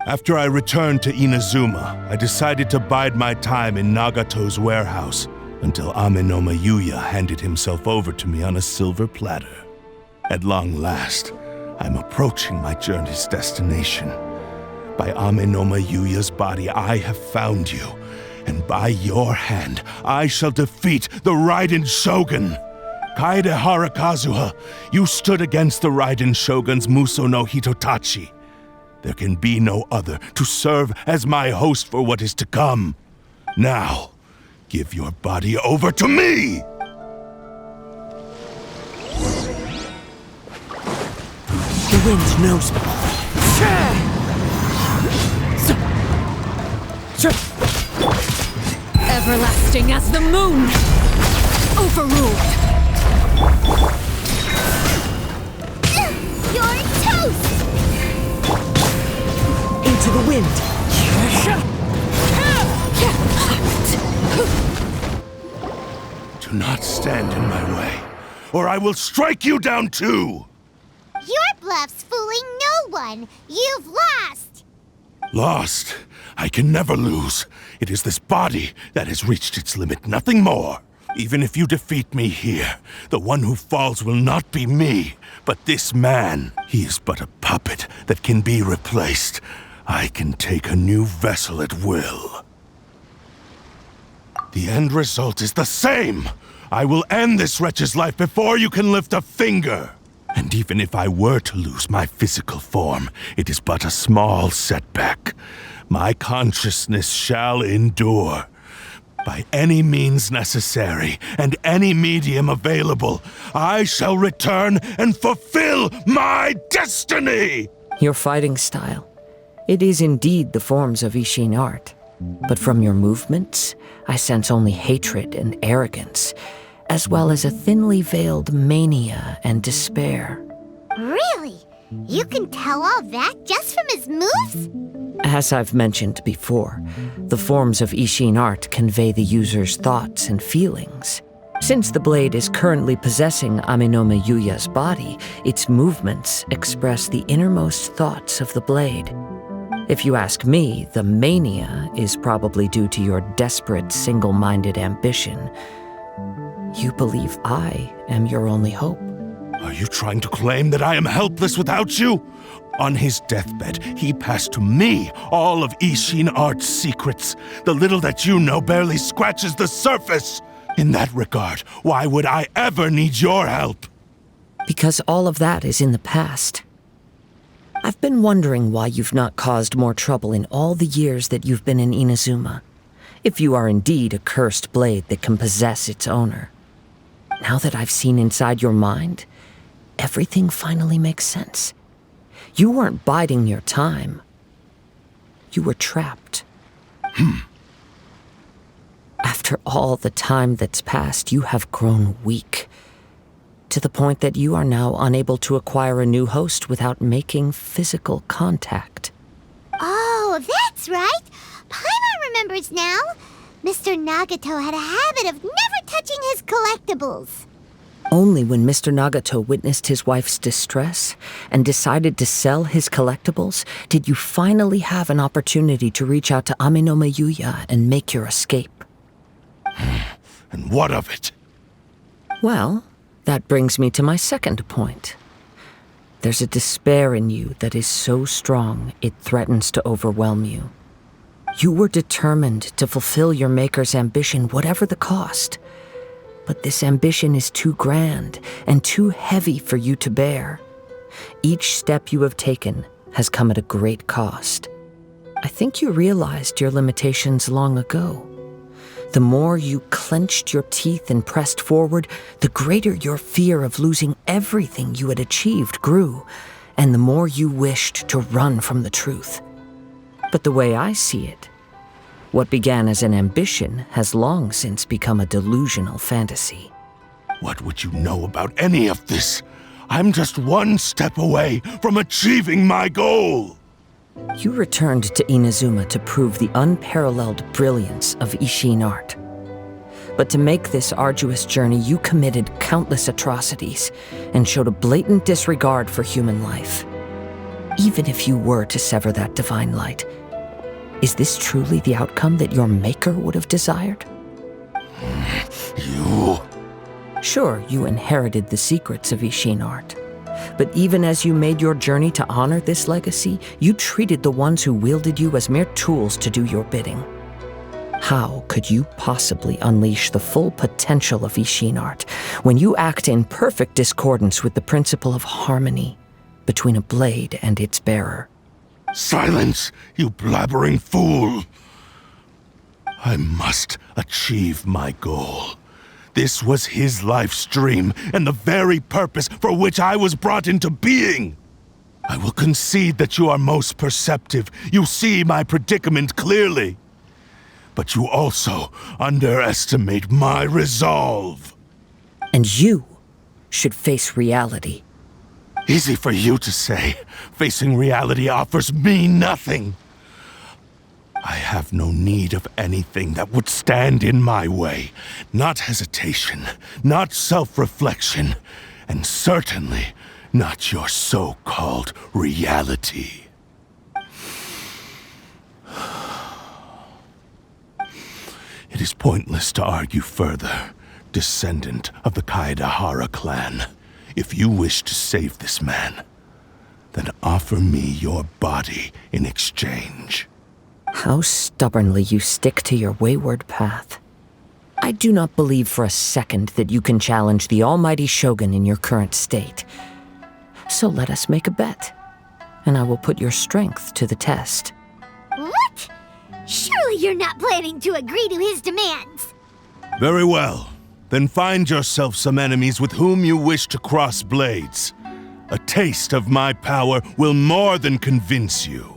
After I returned to Inazuma, I decided to bide my time in Nagato's warehouse until Amenoma Yuya handed himself over to me on a silver platter. At long last, I'm approaching my journey's destination. By Amenoma Yuya's body, I have found you, and by your hand, I shall defeat the Raiden Shogun. Kaedehara Kazuha, you stood against the Raiden Shogun's Muso no Hitotachi. There can be no other to serve as my host for what is to come. Now, give your body over to me! The wind knows me. Everlasting as the moon! Overruled! You're toast! Into the wind! Do not stand in my way, or I will strike you down too! Your bluff's fooling no one! You've lost! Lost? I can never lose. It is this body that has reached its limit, nothing more. Even if you defeat me here, the one who falls will not be me, but this man. He is but a puppet that can be replaced. I can take a new vessel at will. The end result is the same. I will end this wretch's life before you can lift a finger. And even if I were to lose my physical form, it is but a small setback. My consciousness shall endure. By any means necessary, and any medium available, I shall return and fulfill my destiny! Your fighting style. It is indeed the forms of Ishin art. But from your movements, I sense only hatred and arrogance, as well as a thinly veiled mania and despair. Really? You can tell all that just from his moves? As I've mentioned before, the forms of Ishin art convey the user's thoughts and feelings. Since the blade is currently possessing Amenoma Yuya's body, its movements express the innermost thoughts of the blade. If you ask me, the mania is probably due to your desperate, single-minded ambition. You believe I am your only hope. Are you trying to claim that I am helpless without you? On his deathbed, he passed to me all of Ishin art's secrets. The little that you know barely scratches the surface. In that regard, why would I ever need your help? Because all of that is in the past. I've been wondering why you've not caused more trouble in all the years that you've been in Inazuma, if you are indeed a cursed blade that can possess its owner. Now that I've seen inside your mind, everything finally makes sense. You weren't biding your time. You were trapped. After all the time that's passed, you have grown weak, to the point that you are now unable to acquire a new host without making physical contact. Oh, that's right. Paimon remembers now. Mr. Nagato had a habit of never touching his collectibles. Only when Mr. Nagato witnessed his wife's distress and decided to sell his collectibles did you finally have an opportunity to reach out to Amenoma Yuya and make your escape. And what of it? Well, that brings me to my second point. There's a despair in you that is so strong it threatens to overwhelm you. You were determined to fulfill your maker's ambition, whatever the cost. But this ambition is too grand and too heavy for you to bear. Each step you have taken has come at a great cost. I think you realized your limitations long ago. The more you clenched your teeth and pressed forward, the greater your fear of losing everything you had achieved grew, and the more you wished to run from the truth. But the way I see it, what began as an ambition has long since become a delusional fantasy. What would you know about any of this? I'm just one step away from achieving my goal! You returned to Inazuma to prove the unparalleled brilliance of Ishin art. But to make this arduous journey, you committed countless atrocities and showed a blatant disregard for human life. Even if you were to sever that divine light, is this truly the outcome that your maker would have desired? You... Sure, you inherited the secrets of Ishin art. But even as you made your journey to honor this legacy, you treated the ones who wielded you as mere tools to do your bidding. How could you possibly unleash the full potential of Ishin art when you act in perfect discordance with the principle of harmony between a blade and its bearer? Silence, you blabbering fool! I must achieve my goal. This was his life's dream, and the very purpose for which I was brought into being. I will concede that you are most perceptive. You see my predicament clearly. But you also underestimate my resolve. And you should face reality. Easy for you to say. Facing reality offers me nothing. I have no need of anything that would stand in my way. Not hesitation, not self-reflection, and certainly not your so-called reality. It is pointless to argue further, descendant of the Kaedehara clan. If you wish to save this man, then offer me your body in exchange. How stubbornly you stick to your wayward path. I do not believe for a second that you can challenge the almighty Shogun in your current state. So let us make a bet, and I will put your strength to the test. What? Surely you're not planning to agree to his demands. Very well. Then find yourself some enemies with whom you wish to cross blades. A taste of my power will more than convince you.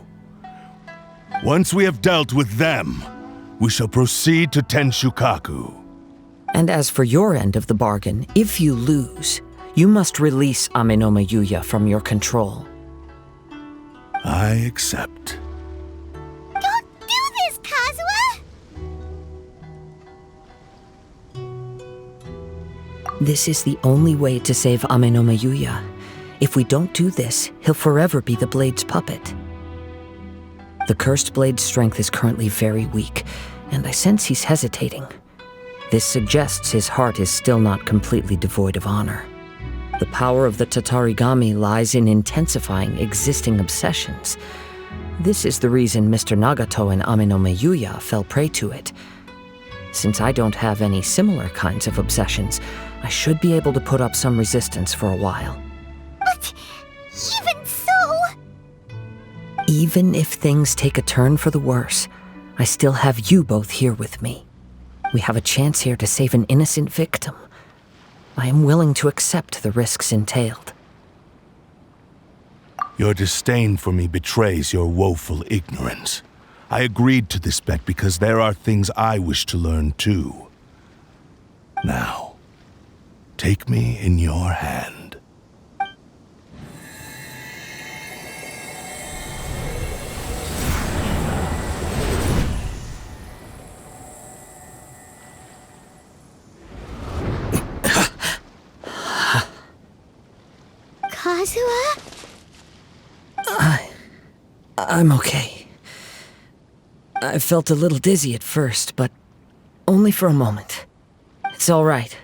Once we have dealt with them, we shall proceed to Tenshukaku. And as for your end of the bargain, if you lose, you must release Amenoma Yuya from your control. I accept. Don't do this, Kazuha! This is the only way to save Amenoma Yuya. If we don't do this, he'll forever be the Blade's puppet. The Cursed Blade's strength is currently very weak, and I sense he's hesitating. This suggests his heart is still not completely devoid of honor. The power of the Tatarigami lies in intensifying existing obsessions. This is the reason Mr. Nagato and Amenoma Yuya fell prey to it. Since I don't have any similar kinds of obsessions, I should be able to put up some resistance for a while. But even so... Even if things take a turn for the worse, I still have you both here with me. We have a chance here to save an innocent victim. I am willing to accept the risks entailed. Your disdain for me betrays your woeful ignorance. I agreed to this bet because there are things I wish to learn too. Now, take me in your hand. Kazuha? I'm okay. I felt a little dizzy at first, but only for a moment. It's all right.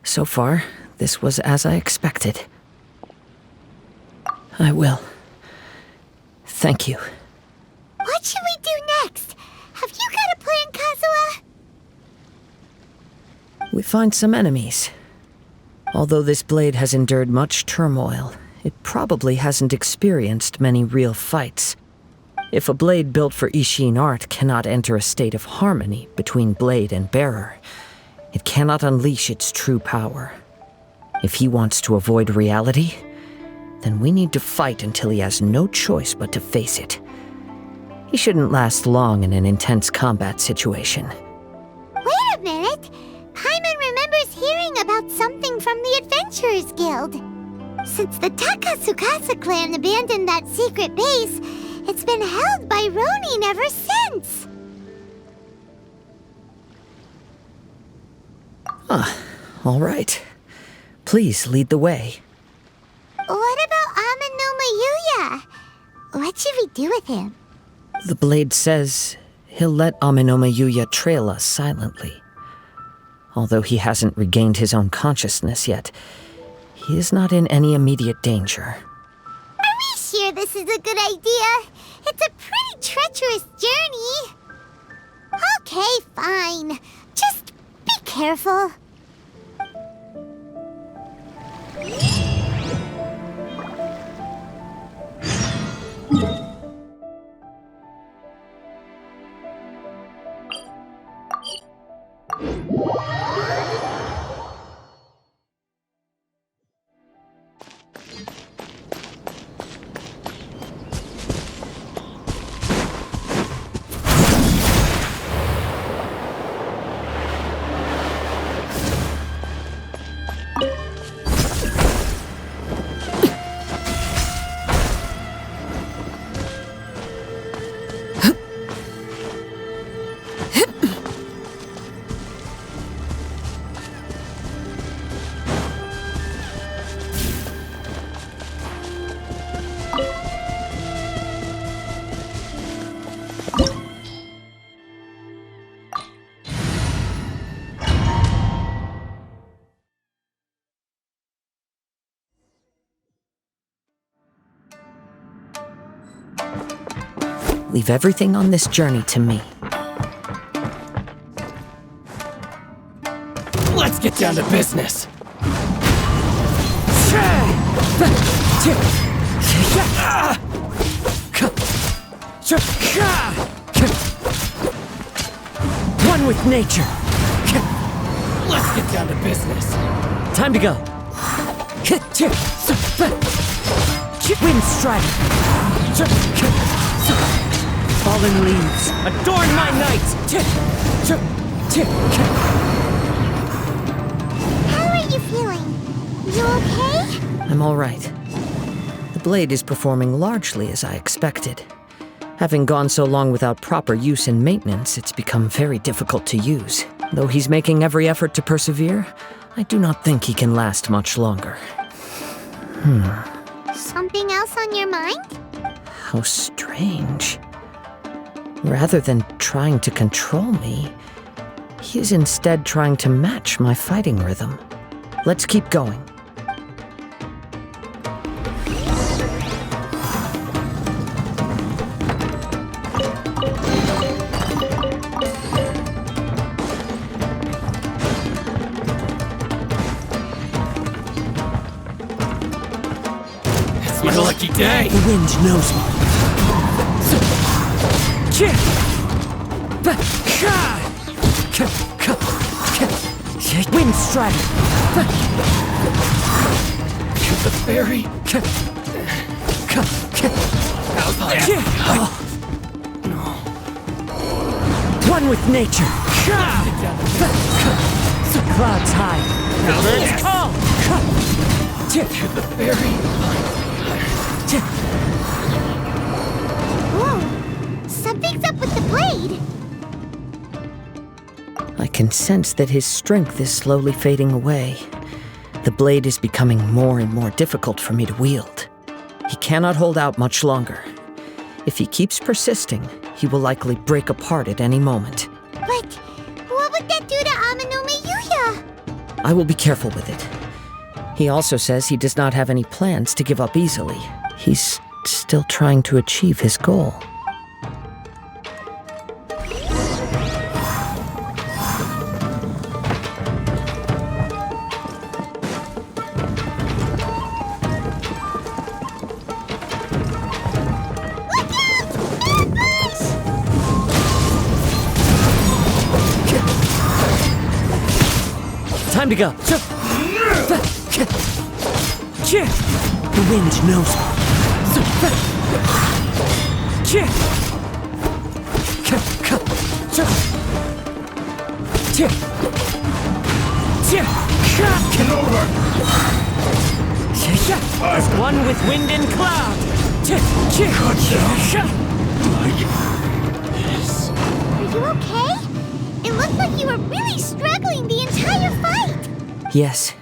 So far, this was as I expected. I will. Thank you. What should we do next? Have you got a plan, Kazuha? We find some enemies. Although this blade has endured much turmoil, it probably hasn't experienced many real fights. If a blade built for Ishin art cannot enter a state of harmony between blade and bearer, it cannot unleash its true power. If he wants to avoid reality, then we need to fight until he has no choice but to face it. He shouldn't last long in an intense combat situation. Wait a minute! Paimon remembers hearing about something from the Adventurers Guild. Since the Takasukasa clan abandoned that secret base, it's been held by Ronin ever since. All right. Please lead the way. What about Amanoma Yuya? What should we do with him? The blade says he'll let Amanoma Yuya trail us silently. Although he hasn't regained his own consciousness yet, he is not in any immediate danger. Are we sure this is a good idea? It's a pretty treacherous journey. Okay, fine. Just be careful. Leave everything on this journey to me. Let's get down to business. One with nature. Let's get down to business. Time to go. Wind strike. Fallen leaves, adorn my night! How are you feeling? You okay? I'm all right. The blade is performing largely as I expected. Having gone so long without proper use and maintenance, it's become very difficult to use. Though he's making every effort to persevere, I do not think he can last much longer. Something else on your mind? How strange. Rather than trying to control me, he is instead trying to match my fighting rhythm. Let's keep going. lucky day! The wind knows me. Wind strike. The fairy! One with nature. Clouds high. The birds call. The fairy! Whoa! Something's up with the blade! I can sense that his strength is slowly fading away. The blade is becoming more and more difficult for me to wield. He cannot hold out much longer. If he keeps persisting, he will likely break apart at any moment. But what would that do to Amanome Yuya? I will be careful with it. He also says he does not have any plans to give up easily. He's still trying to achieve his goal. Time to go. The wind knows me. Get over! As one with wind and cloud. Are you okay? It looked like you were really struggling the entire fight! Yes.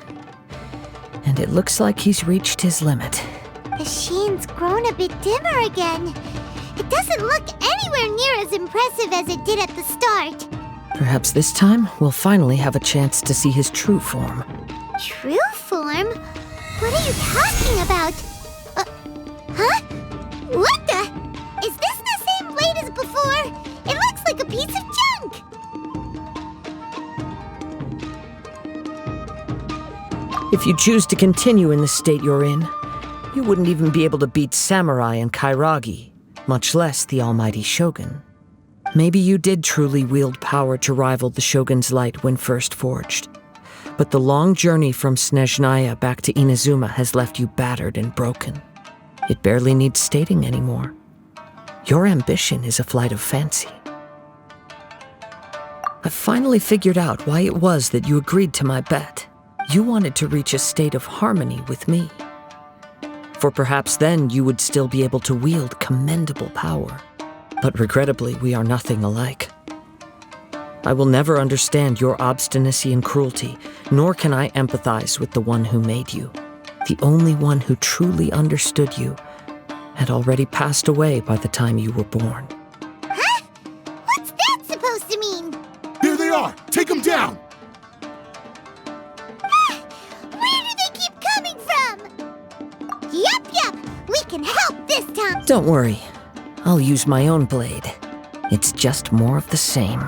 And it looks like he's reached his limit. The sheen's grown a bit dimmer again. It doesn't look anywhere near as impressive as it did at the start. Perhaps this time we'll finally have a chance to see his true form. True form? What are you talking about? Huh? What the? Is this the same blade as before? It looks like a piece of junk! If you choose to continue in the state you're in, you wouldn't even be able to beat Samurai and Kairagi, much less the almighty Shogun. Maybe you did truly wield power to rival the Shogun's light when first forged. But the long journey from Snezhnaya back to Inazuma has left you battered and broken. It barely needs stating anymore. Your ambition is a flight of fancy. I've finally figured out why it was that you agreed to my bet. You wanted to reach a state of harmony with me. For perhaps then you would still be able to wield commendable power. But regrettably, we are nothing alike. I will never understand your obstinacy and cruelty, nor can I empathize with the one who made you. The only one who truly understood you had already passed away by the time you were born. Huh? What's that supposed to mean? Here they are! Take them down! Where do they keep coming from? Yup, we can help this time. Don't worry. I'll use my own blade. It's just more of the same.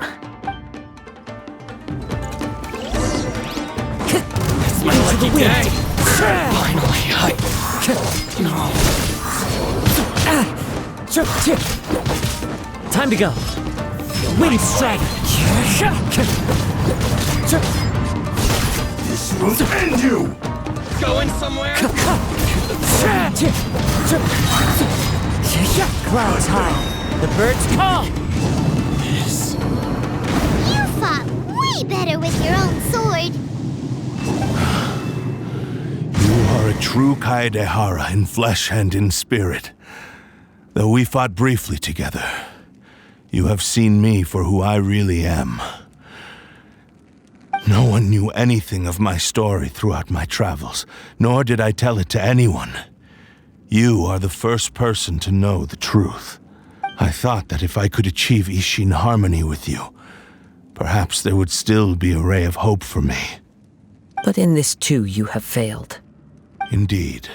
It's my lucky day! Finally, Time to go. Wind strike. This will end you! Going somewhere? Clouds high. The birds call. You fought way better with your own sword. You are a true Kaedehara in flesh and in spirit. Though we fought briefly together, you have seen me for who I really am. No one knew anything of my story throughout my travels, nor did I tell it to anyone. You are the first person to know the truth. I thought that if I could achieve Ishin harmony with you, perhaps there would still be a ray of hope for me. But in this too, you have failed. Indeed.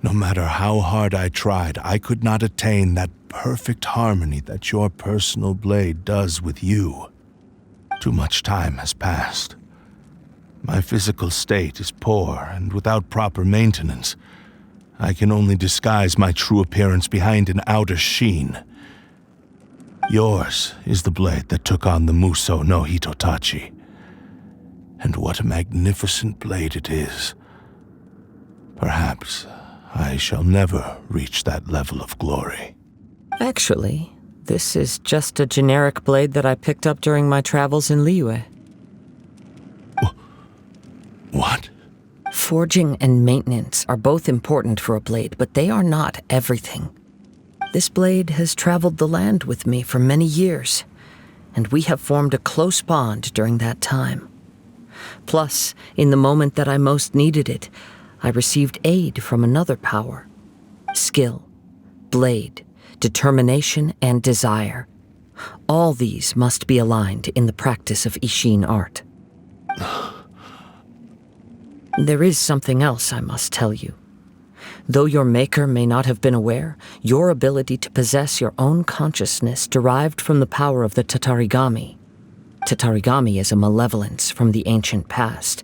No matter how hard I tried, I could not attain that perfect harmony that your personal blade does with you. Too much time has passed. My physical state is poor, and without proper maintenance, I can only disguise my true appearance behind an outer sheen. Yours is the blade that took on the Muso no Hitotachi. And what a magnificent blade it is. Perhaps I shall never reach that level of glory. Actually, this is just a generic blade that I picked up during my travels in Liyue. What? Forging and maintenance are both important for a blade, but they are not everything. This blade has traveled the land with me for many years, and we have formed a close bond during that time. Plus, in the moment that I most needed it, I received aid from another power. Skill, blade, determination, and desire. All these must be aligned in the practice of Ishin art. There is something else I must tell you. Though your maker may not have been aware, your ability to possess your own consciousness derived from the power of the Tatarigami. Tatarigami is a malevolence from the ancient past.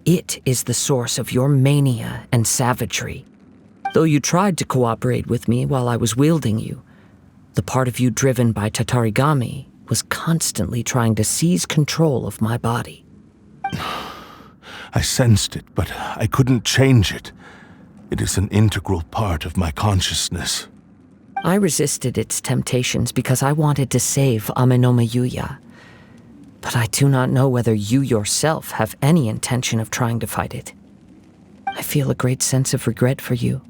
It is the source of your mania and savagery. Though you tried to cooperate with me while I was wielding you, the part of you driven by Tatarigami was constantly trying to seize control of my body. I sensed it, but I couldn't change it. It is an integral part of my consciousness. I resisted its temptations because I wanted to save Amenoma Yuya. But I do not know whether you yourself have any intention of trying to fight it. I feel a great sense of regret for you.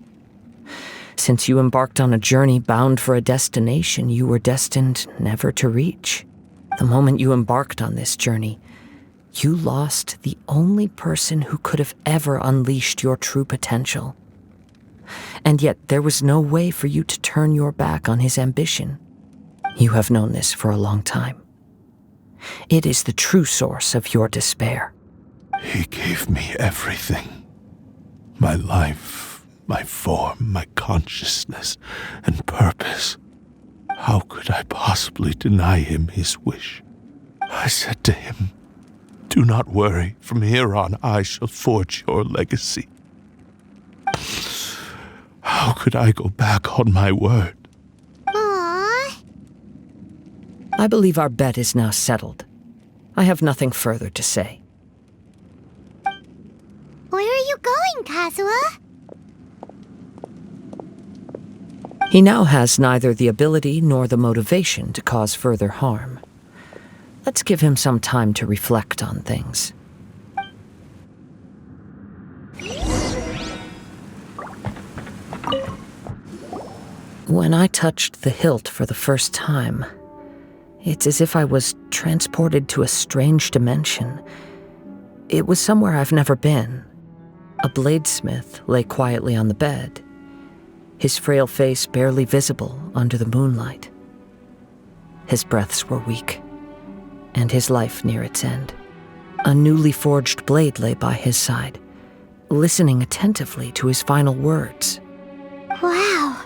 Since you embarked on a journey bound for a destination you were destined never to reach. The moment you embarked on this journey, you lost the only person who could have ever unleashed your true potential. And yet there was no way for you to turn your back on his ambition. You have known this for a long time. It is the true source of your despair. He gave me everything. My life, my form, my consciousness, and purpose. How could I possibly deny him his wish? I said to him, "Do not worry, from here on I shall forge your legacy." How could I go back on my word? Aww. I believe our bet is now settled. I have nothing further to say. Where are you going, Kazuha? He now has neither the ability nor the motivation to cause further harm. Let's give him some time to reflect on things. When I touched the hilt for the first time, it's as if I was transported to a strange dimension. It was somewhere I've never been. A bladesmith lay quietly on the bed, his frail face barely visible under the moonlight. His breaths were weak, and his life near its end. A newly forged blade lay by his side, listening attentively to his final words. Wow.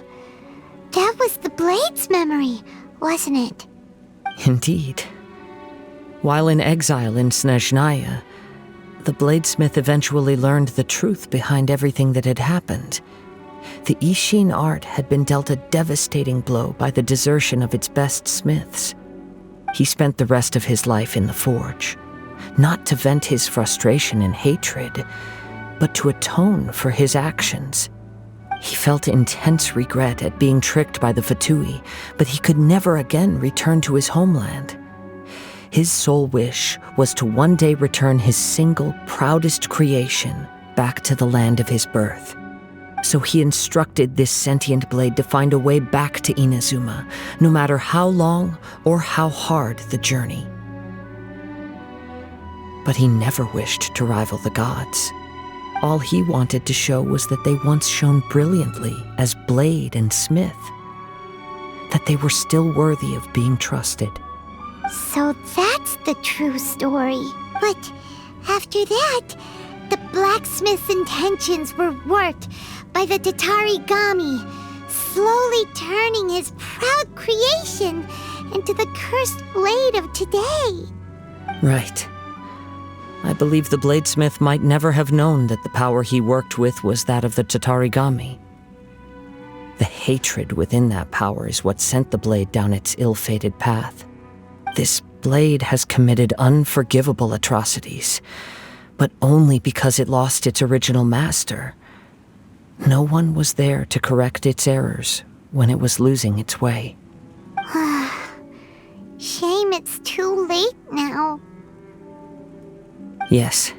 That was the blade's memory, wasn't it? Indeed. While in exile in Snezhnaya, the bladesmith eventually learned the truth behind everything that had happened. The Ishin art had been dealt a devastating blow by the desertion of its best smiths. He spent the rest of his life in the forge, not to vent his frustration and hatred, but to atone for his actions. He felt intense regret at being tricked by the Fatui, but he could never again return to his homeland. His sole wish was to one day return his single, proudest creation back to the land of his birth. So he instructed this sentient blade to find a way back to Inazuma, no matter how long or how hard the journey. But he never wished to rival the gods. All he wanted to show was that they once shone brilliantly as blade and smith, that they were still worthy of being trusted. So that's the true story. But after that, the blacksmith's intentions were worked by the Tatarigami, slowly turning his proud creation into the cursed blade of today. Right. I believe the bladesmith might never have known that the power he worked with was that of the Tatarigami. The hatred within that power is what sent the blade down its ill-fated path. This blade has committed unforgivable atrocities, but only because it lost its original master. No one was there to correct its errors when it was losing its way. Shame it's too late now. Yes,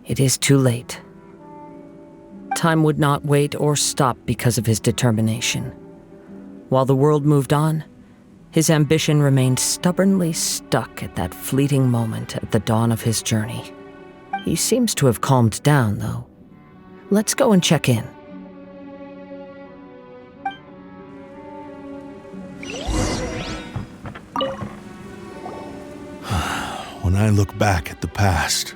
it is too late. Time would not wait or stop because of his determination. While the world moved on, his ambition remained stubbornly stuck at that fleeting moment at the dawn of his journey. He seems to have calmed down, though. Let's go and check in. When I look back at the past,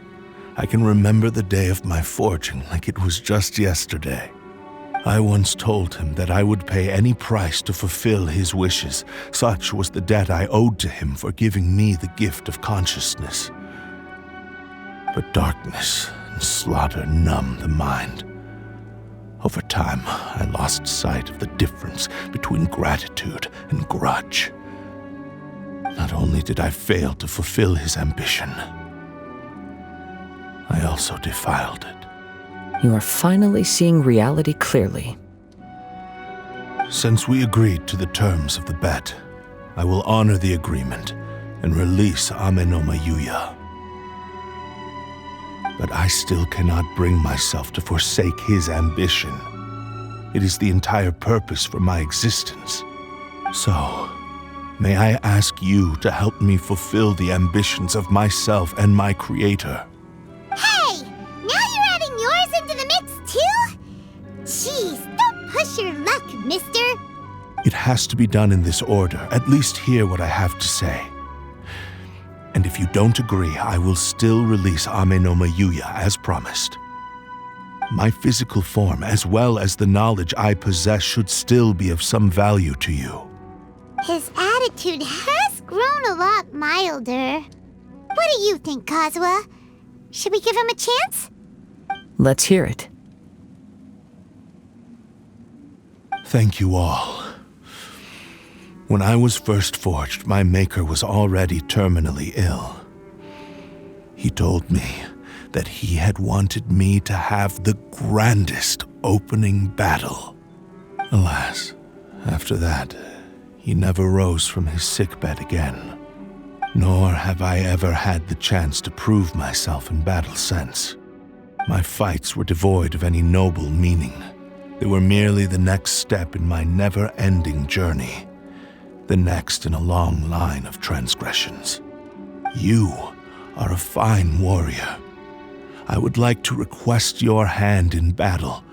I can remember the day of my forging like it was just yesterday. I once told him that I would pay any price to fulfill his wishes. Such was the debt I owed to him for giving me the gift of consciousness. But darkness and slaughter numb the mind. Over time, I lost sight of the difference between gratitude and grudge. Not only did I fail to fulfill his ambition, I also defiled it. You are finally seeing reality clearly. Since we agreed to the terms of the bet, I will honor the agreement and release Amenoma Yuya. But I still cannot bring myself to forsake his ambition. It is the entire purpose for my existence. So, may I ask you to help me fulfill the ambitions of myself and my creator? Hey! Now you're adding yours into the mix, too? Jeez, don't push your luck, mister. It has to be done in this order. At least hear what I have to say. And if you don't agree, I will still release Amenoma Yuya as promised. My physical form, as well as the knowledge I possess, should still be of some value to you. His attitude has grown a lot milder. What do you think, Kazuha? Should we give him a chance? Let's hear it. Thank you all. When I was first forged, my maker was already terminally ill. He told me that he had wanted me to have the grandest opening battle. Alas, after that, he never rose from his sickbed again. Nor have I ever had the chance to prove myself in battle since. My fights were devoid of any noble meaning. They were merely the next step in my never-ending journey. The next in a long line of transgressions. You are a fine warrior. I would like to request your hand in battle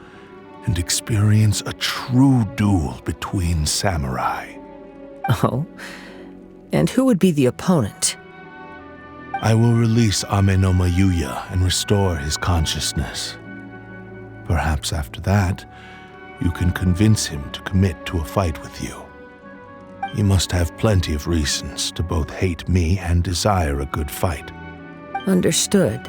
and experience a true duel between samurai. Oh? And who would be the opponent? I will release Amenoma Yuya and restore his consciousness. Perhaps after that, you can convince him to commit to a fight with you. You must have plenty of reasons to both hate me and desire a good fight. Understood.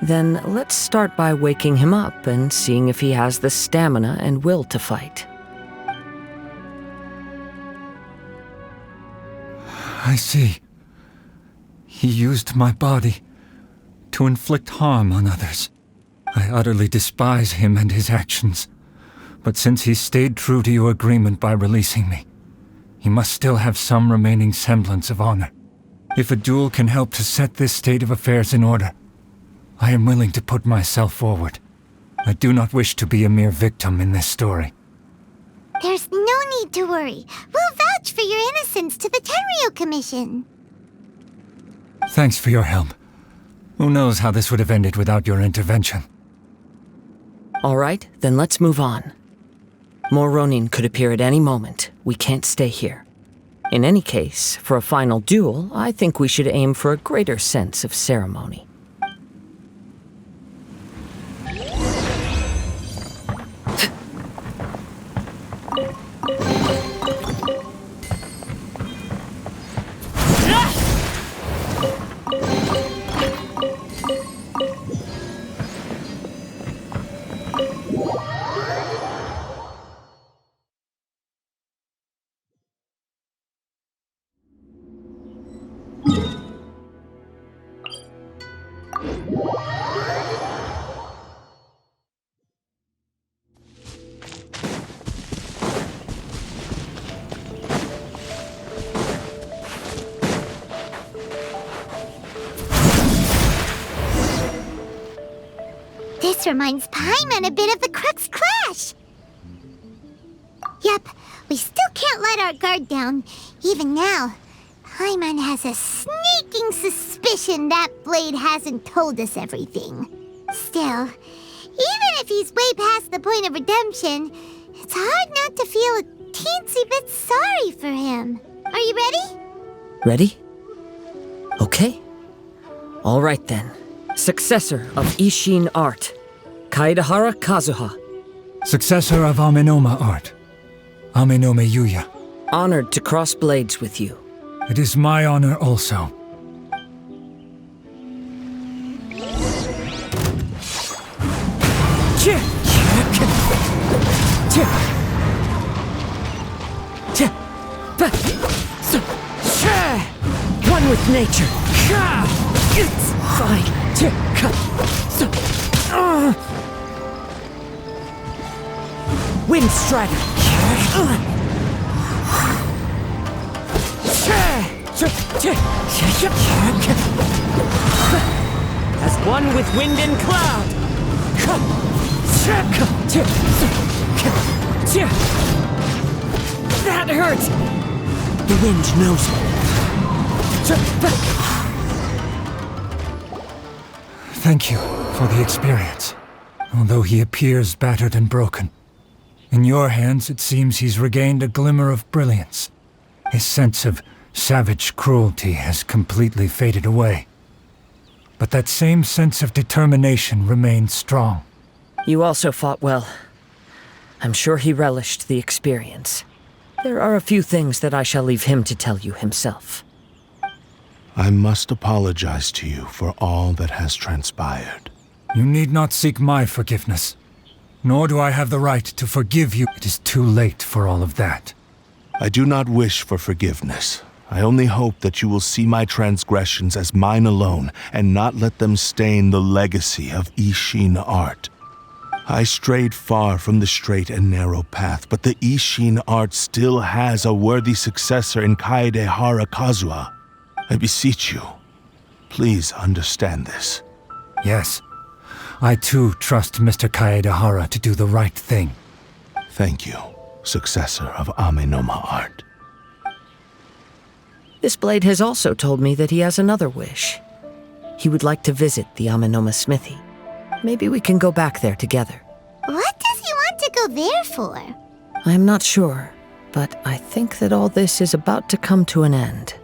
Then let's start by waking him up and seeing if he has the stamina and will to fight. I see. He used my body to inflict harm on others. I utterly despise him and his actions. But since he stayed true to your agreement by releasing me, he must still have some remaining semblance of honor. If a duel can help to set this state of affairs in order, I am willing to put myself forward. I do not wish to be a mere victim in this story. There's no need to worry. We'll vouch for your innocence to the Tenryu Commission. Thanks for your help. Who knows how this would have ended without your intervention? All right, then let's move on. More Ronin could appear at any moment. We can't stay here. In any case, for a final duel, I think we should aim for a greater sense of ceremony. This reminds Paimon a bit of the Crux Clash. Yep, we still can't let our guard down. Even now, Paimon has a sneaking suspicion that Blade hasn't told us everything. Still, even if he's way past the point of redemption, it's hard not to feel a teensy bit sorry for him. Are you ready? Ready? Okay. All right then. Successor of Ishin art, Kaedehara Kazuha. Successor of Amenoma art, Amenome Yuya. Honored to cross blades with you. It is my honor also. One with nature. It's fine. Wind Strider. As one with wind and cloud. That hurts. The wind knows me. Thank you for the experience, although he appears battered and broken. In your hands, it seems he's regained a glimmer of brilliance. His sense of savage cruelty has completely faded away. But that same sense of determination remains strong. You also fought well. I'm sure he relished the experience. There are a few things that I shall leave him to tell you himself. I must apologize to you for all that has transpired. You need not seek my forgiveness. Nor do I have the right to forgive you. It is too late for all of that. I do not wish for forgiveness. I only hope that you will see my transgressions as mine alone and not let them stain the legacy of Ishin art. I strayed far from the straight and narrow path, but the Ishin art still has a worthy successor in Kaedehara Kazuha. I beseech you, please understand this. Yes, I too trust Mr. Kaedehara to do the right thing. Thank you, successor of Amenoma art. This blade has also told me that he has another wish. He would like to visit the Amenoma smithy. Maybe we can go back there together. What does he want to go there for? I'm not sure, but I think that all this is about to come to an end.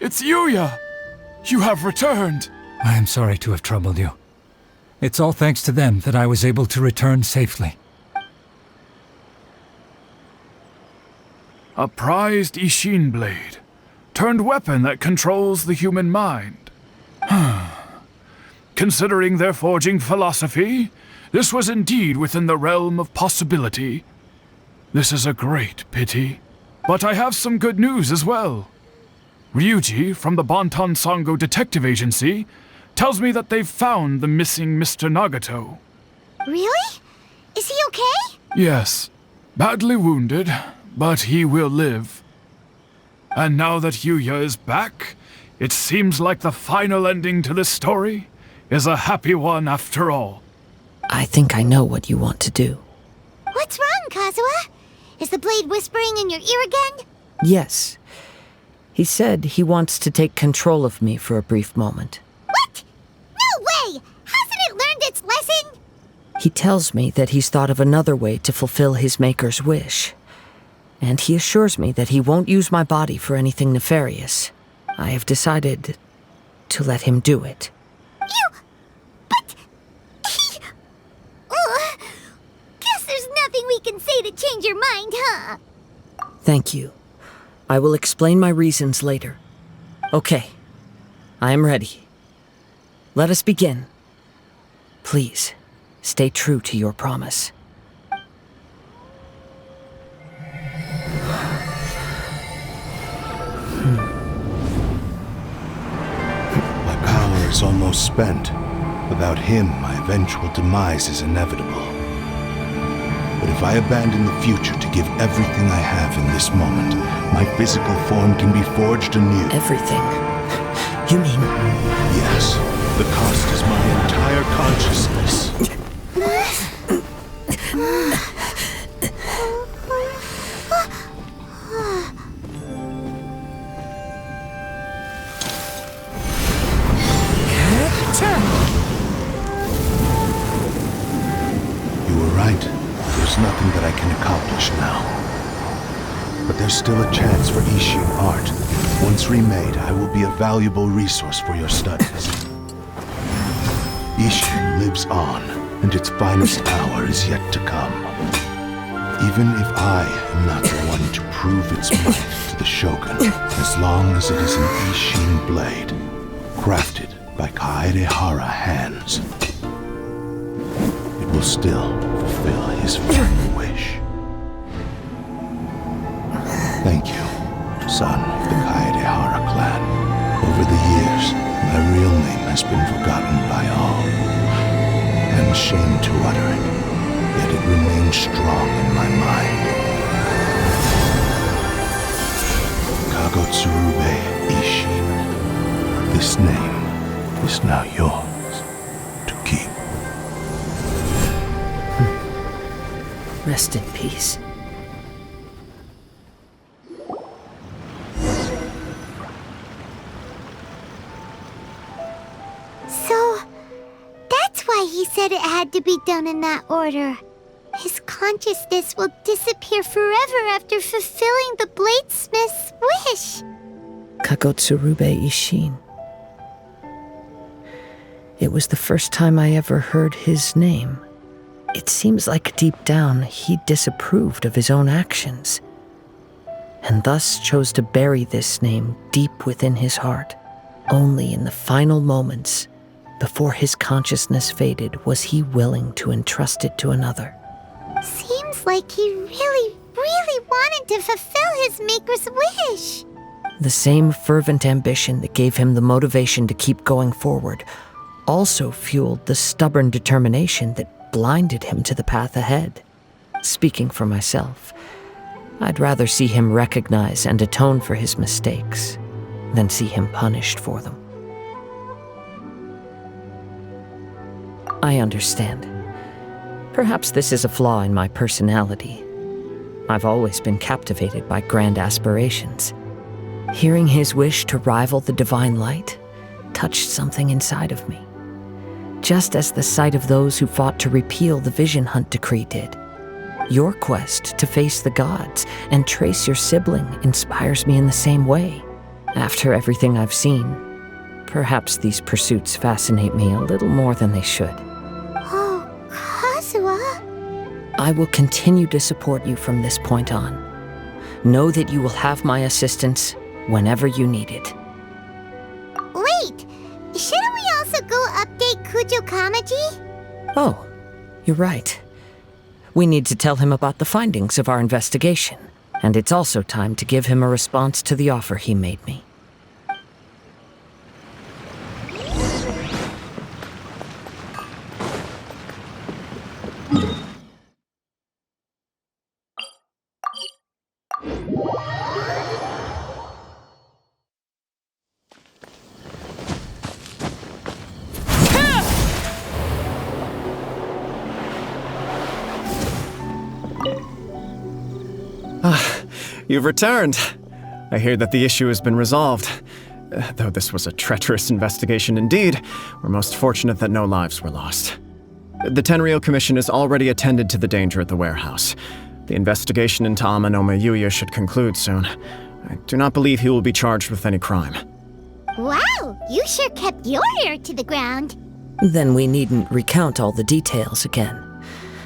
It's Yuya! You have returned! I am sorry to have troubled you. It's all thanks to them that I was able to return safely. A prized Ishin blade, turned weapon that controls the human mind. Considering their forging philosophy, this was indeed within the realm of possibility. This is a great pity. But I have some good news as well. Ryuji, from the Bonton Sango Detective Agency, tells me that they've found the missing Mr. Nagato. Really? Is he okay? Yes, badly wounded, but he will live. And now that Yuya is back, it seems like the final ending to this story is a happy one after all. I think I know what you want to do. What's wrong, Kazuha? Is the blade whispering in your ear again? Yes. He said he wants to take control of me for a brief moment. What? No way! Hasn't it learned its lesson? He tells me that he's thought of another way to fulfill his maker's wish. And he assures me that he won't use my body for anything nefarious. I have decided to let him do it. But he... nothing we can say to change your mind, huh? Thank you. I will explain my reasons later. Okay. I am ready. Let us begin. Please, stay true to your promise. My power is almost spent. Without him, my eventual demise is inevitable. But if I abandon the future to give everything I have in this moment, my physical form can be forged anew. Everything? You mean... Yes. The cost is my entire consciousness. You were right. There's nothing that I can accomplish now. But there's still a chance for Ishin art. Once remade, I will be a valuable resource for your studies. Ishin lives on, and its finest hour is yet to come. Even if I am not the one to prove its might to the Shogun, as long as it is an Ishin blade, crafted by Kaedehara hands, it will still fulfill his final wish. Thank you, son of the Kaedehara clan. Over the years, my real name has been forgotten by all. I'm ashamed to utter it, yet it remains strong in my mind. Kagotsurube Ishin. This name is now yours to keep. Rest in peace. So, that's why he said it had to be done in that order. His consciousness will disappear forever after fulfilling the bladesmith's wish. Kagotsurube Ishin. It was the first time I ever heard his name. It seems like deep down he disapproved of his own actions, and thus chose to bury this name deep within his heart. Only in the final moments, before his consciousness faded, was he willing to entrust it to another. Seems like he really wanted to fulfill his maker's wish. The same fervent ambition that gave him the motivation to keep going forward also fueled the stubborn determination that blinded him to the path ahead. Speaking for myself, I'd rather see him recognize and atone for his mistakes than see him punished for them. I understand. Perhaps this is a flaw in my personality. I've always been captivated by grand aspirations. Hearing his wish to rival the divine light touched something inside of me, just as the sight of those who fought to repeal the Vision Hunt decree did. Your quest to face the gods and trace your sibling inspires me in the same way. After everything I've seen, perhaps these pursuits fascinate me a little more than they should. Oh, Kazuha. I will continue to support you from this point on. Know that you will have my assistance whenever you need it. Wait, shouldn't we also go update Kujo Kamaji? Oh, you're right. We need to tell him about the findings of our investigation, and it's also time to give him a response to the offer he made me. You've returned. I hear that the issue has been resolved. Though this was a treacherous investigation indeed, we're most fortunate that no lives were lost. The Tenryou Commission has already attended to the danger at the warehouse. The investigation into Amanome Yuya should conclude soon. I do not believe he will be charged with any crime. Wow, you sure kept your ear to the ground. Then we needn't recount all the details again.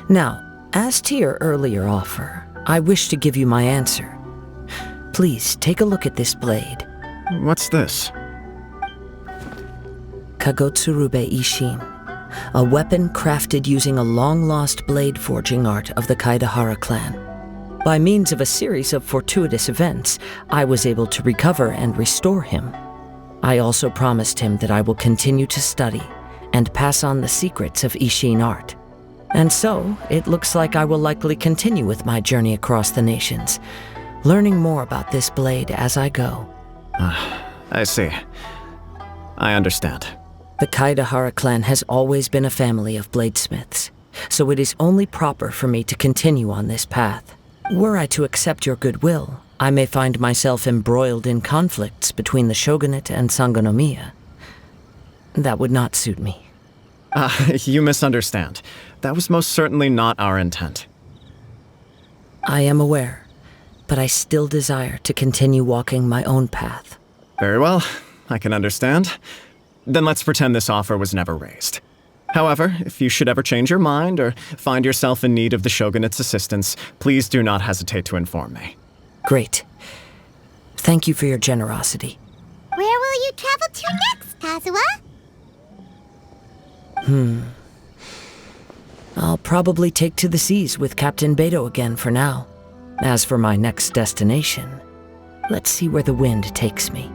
Now, As to your earlier offer, I wish to give you my answer. Please take a look at this blade. What's this? Kagotsurube Ishin, a weapon crafted using a long-lost blade forging art of the Kaedehara clan. By means of a series of fortuitous events, I was able to recover and restore him. I also promised him that I will continue to study and pass on the secrets of Ishin art. And so, it looks like I will likely continue with my journey across the nations, learning more about this blade as I go. I see. I understand. The Kaedehara clan has always been a family of bladesmiths, so it is only proper for me to continue on this path. Were I to accept your goodwill, I may find myself embroiled in conflicts between the shogunate and Sangonomiya. That would not suit me. You misunderstand. That was most certainly not our intent. I am aware, but I still desire to continue walking my own path. Very well, I can understand. Then let's pretend this offer was never raised. However, if you should ever change your mind or find yourself in need of the shogunate's assistance, please do not hesitate to inform me. Great. Thank you for your generosity. Where will you travel to next, Kazuha? I'll probably take to the seas with Captain Beto again for now. As for my next destination, let's see where the wind takes me.